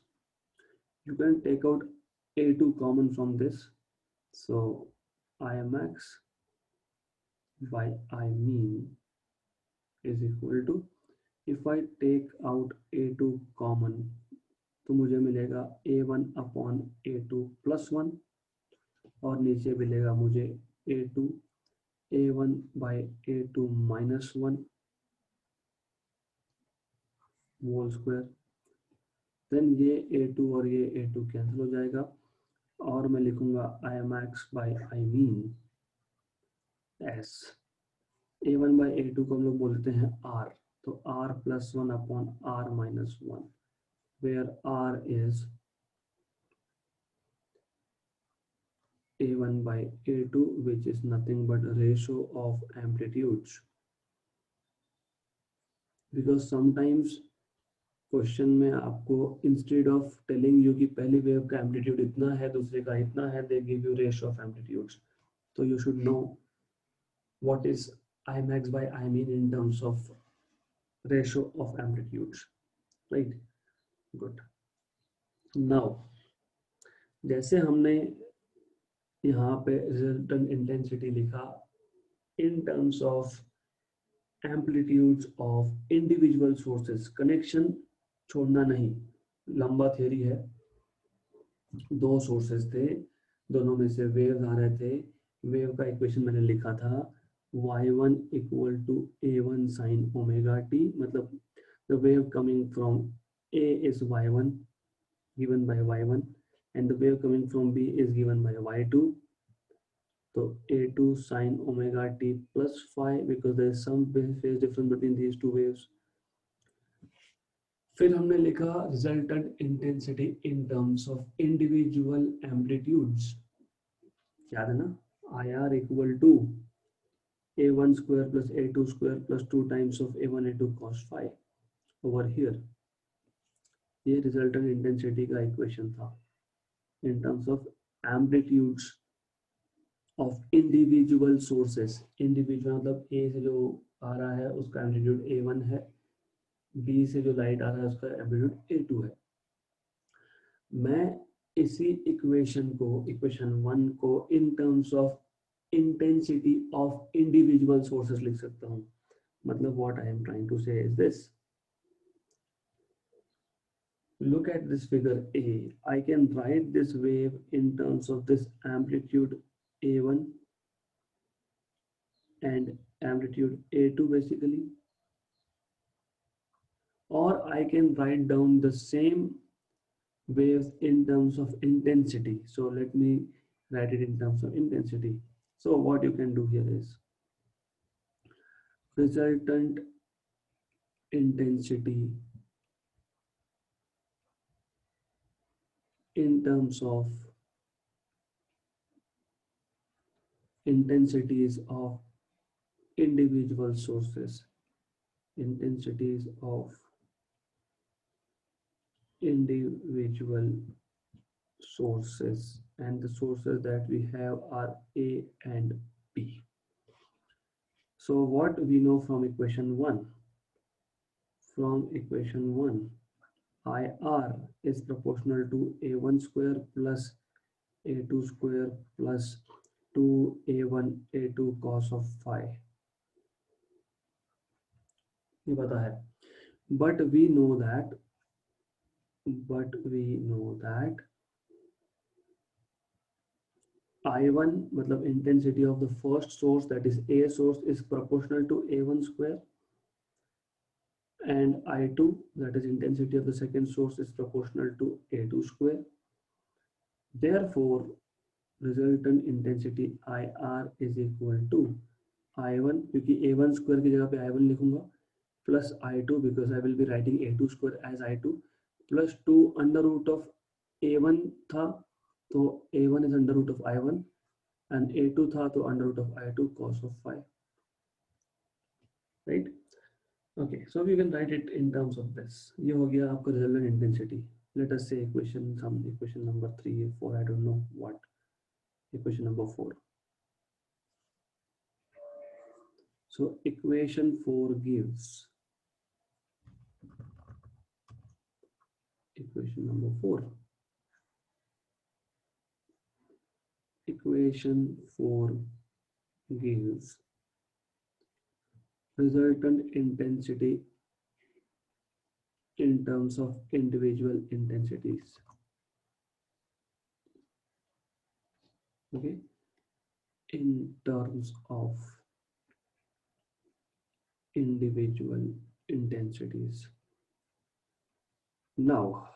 you can take out a2 common from this, so I max by I mean is equal to, if I take out a2 common तो मुझे मिलेगा a1 upon a2 plus 1, और नीचे मिलेगा मुझे a2 a1 by a2 minus 1 whole square. Then ये a2 और ये a2 कैंसिल हो जाएगा, और मैं लिखूंगा I max by I min as a1 by a2 को हम लोग बोलते हैं r, तो r plus 1 upon r minus 1, where r is a1 by a2 which is nothing but a ratio of amplitudes, because sometimes question में आपको instead of telling you कि पहली वेव का एम्पलीट्यूड इतना है दूसरे का इतना है, they give you ratio of amplitudes. तो you should know what is I max by I min in terms of ratio of amplitudes, right. Good. Now जैसे हमने यहाँ पे रिजल्टेंट इंटेंसिटी लिखा in terms of amplitudes of individual sources, connection छोड़ना नहीं, लंबा theory है। दो सोर्सेस थे, दोनों में से वेव्स आ रहे थे। वेव का इक्वेशन मैंने लिखा था y1 equal to a1 sine omega t, मतलब the wave coming from a is y1 given by y1 and the wave coming from b is given by y2, तो a2 sine omega t plus 5 because there is some phase difference between these two waves. फिर हमने लिखा resultant intensity in terms of individual amplitudes, याद है ना, I R equal to a1 square plus a2 square plus 2 times of a1 a2 cos 5 over here. ये resultant intensity का equation था इन terms of amplitudes of individual sources. Individual मतलब a से जो आ रहा है उसका एम्पलीट्यूड a1 है, b से जो लाइट आ रहा है उसका एम्पलीट्यूड a2 है। मैं इसी इक्वेशन को, इक्वेशन 1 को in terms of intensity of individual sources लिख सकता हूं। मतलब what I am trying to say is this, look at this figure A, I can write this wave in terms of this amplitude A1 and amplitude A2 basically, or I can write down the same waves in terms of intensity. So let me write it in terms of intensity. So what you can do here is resultant intensity in terms of intensities of individual sources, intensities of individual sources, and the sources that we have are A and B. So what we know from equation 1? From equation 1, IR is proportional to A1 square plus A2 square plus 2A1 A2 cos of phi, ये पता है. But we know that I1 मतलब intensity of the first source, that is A source, is proportional to A1 square, and I2, that is intensity of the second source, is proportional to A2 square. Therefore, resultant intensity IR is equal to I1, क्योंकि A1 square की जगह पे I1 लिखूंगा, plus I2 because I will be writing A2 square as I2, plus 2 under root of A1 था तो A1 is under root of I1, and A2 था तो under root of I2 cos of phi, right? Okay, so we can write it in terms of this. ये हो गया आपका resultant intensity. Let us say equation number 3, 4, I don't know what. Equation number 4. So equation 4 gives equation number 4. Equation 4 gives resultant intensity in terms of individual intensities. Okay, in terms of individual intensities. Now,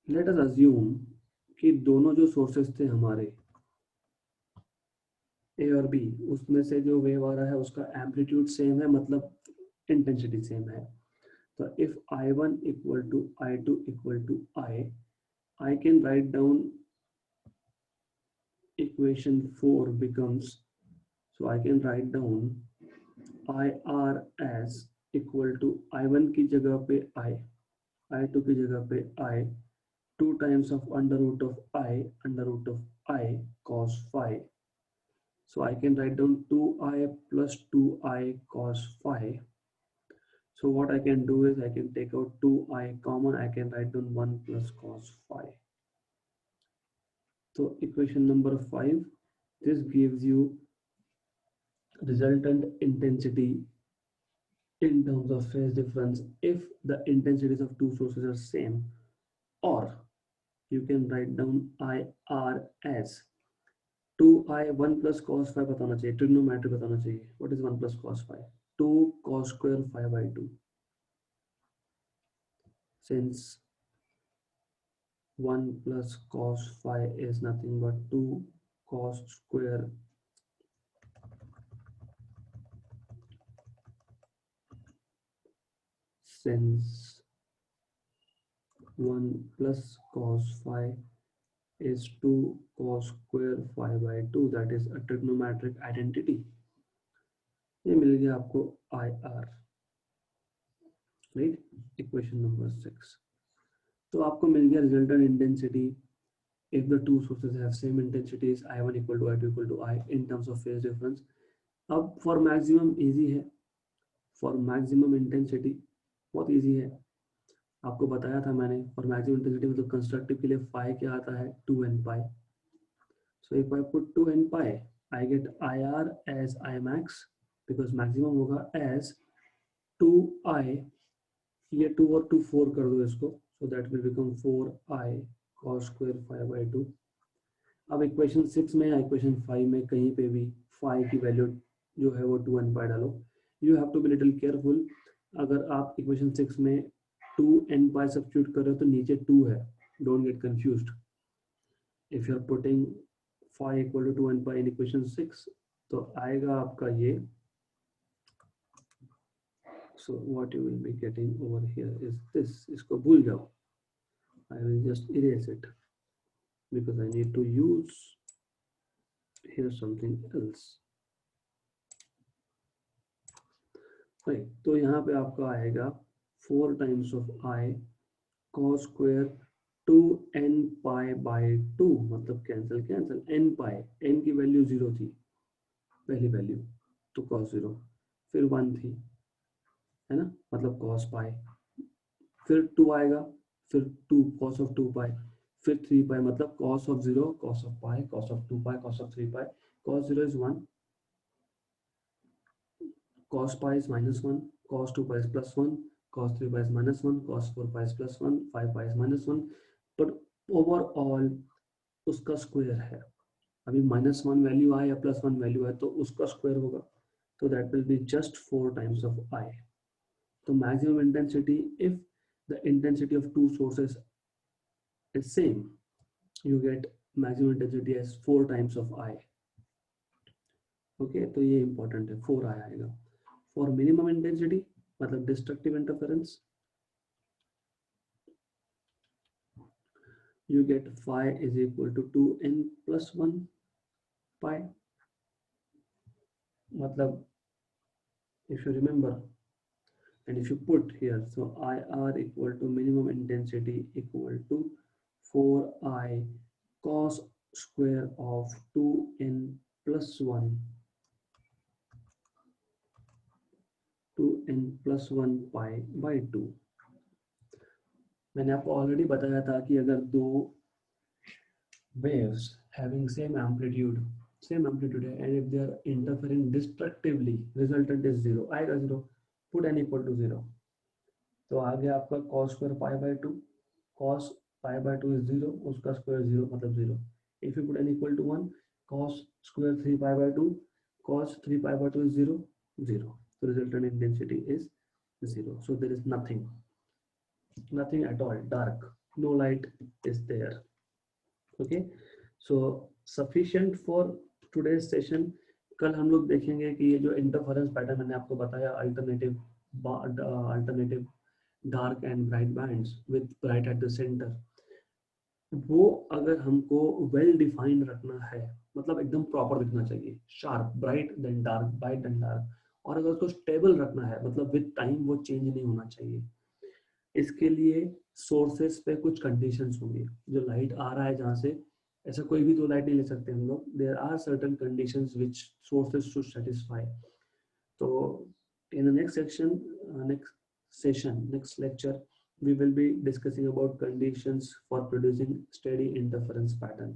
let us assume कि दोनों जो sources थे हमारे ए और B, उसमें से जो wave आ रहा है उसका एम्पलीट्यूड सेम है, मतलब इंटेंसिटी सेम है. तो if I1 equal to I2 equal to I can write down equation 4 becomes, so I can write down IR as equal to I1 की जगह पे I, I2 की जगह पे I, 2 times of under root of I cos phi. So I can write down 2I plus 2I cos phi. So what I can do is I can take out 2I common, I can write down 1 plus cos phi. So equation number 5, this gives you resultant intensity in terms of phase difference if the intensities of two sources are same, or you can write down IR as 2I 1 plus cos phi बताना चाहिए, trigonometry बताना चाहिए. What is 1 plus cos phi? 2 cos square phi by 2. Since 1 plus cos phi is nothing but 2 cos square since 1 plus cos phi is 2 cos square phi by 2, that is a trigonometric identity. ये मिल गया आपको IR, right? Equation number 6. तो आपको मिल गया resultant intensity if the two sources have same intensities, I1 equal to I2 equal to I in terms of phase difference. अब for maximum easy है, for maximum intensity बहुत easy है. आपको बताया था मैंने, for maximum intensity मतलब constructive के लिए phi क्या आता है, 2n pi. So if I put 2n pi, I get IR as I max because maximum होगा as 2I, ये 2 और 2 4 कर दो इसको, so that will become 4I cos square phi by 2. अब इक्वेशन 6 में या इक्वेशन 5 में कहीं पे भी phi की वैल्यू जो है वो 2n pi डालो. You have to be little careful. अगर आप इक्वेशन 6 में 2n pi सब्स्टिट्यूट कर रहे हो तो नीचे 2 है, don't get confused. If you are putting phi equal to 2n pi in equation 6 तो आएगा आपका ये. So what you will be getting over here is this. इसको भूल जाओ. I will just erase it because I need to use here something else. Right. तो यहाँ पे आपका आएगा 4 times of I cos square 2n pi by 2, मतलब cancel n pi, n की वैल्यू 0 थी पहली वैल्यू तो cos 0, फिर 1 थी, है ना, मतलब cos पाई, फिर 2 आएगा, फिर 2 cos ऑफ 2 पाई, फिर 3 पाई, मतलब cos of 0, cos of pi, cos of 2 pi, cos of 3 pi, cos 0 is 1, cos pi is minus 1, cos 2 pi is plus 1, cos 3 pi is minus 1, cos 4 pi is plus 1, 5 pi is minus 1, but overall उसका square है। अभी -1 value आए या +1 value आए तो उसका square होगा, तो that will be just 4 times of I. तो maximum intensity, if the intensity of two sources is same, you get maximum intensity as 4 times of I। Okay, तो ये इंपॉर्टेंट है, 4 I आएगा। फॉर मिनिमम इंटेंसिटी मतलब destructive interference, you get phi is equal to 2n plus 1 pi, मतलब if you remember and if you put here, so IR equal to minimum intensity equal to 4I cos square of 2n plus 1 pi by 2। मैंने आपको already बताया था कि अगर दो waves having same amplitude है and if they are interfering destructively, resultant is 0, आएगा 0, put n equal to 0, तो आ गया आपका cos square pi by 2, cos pi by 2 is 0, उसका square 0 मतलब 0, if you put n equal to 1, cos square 3 pi by 2, cos 3 pi by 2 is 0, 0, so resultant intensity is 0, so there is nothing at all, dark, no light is there। okay, so sufficient for today's session। कल हम लोग देखेंगे कि ये जो interference pattern मैंने आपको बताया, alternative dark and bright bands with bright eight the centre, वो अगर हमको वेल डिफाइंड रखना है, मतलब एकदम प्रॉपर दिखना चाहिए, sharp, bright then dark, bright then dark, और अगर उसको स्टेबल रखना है, मतलब विद टाइम वो चेंज नहीं होना चाहिए, इसके लिए सोर्सेस पे कुछ कंडीशंस होंगी। जो लाइट आ रहा है जहाँ से, ऐसा कोई भी दो लाइट नहीं ले सकते हम लोग, there are certain conditions which sources should satisfy. तो in the next lecture we will be discussing about conditions for producing steady interference pattern।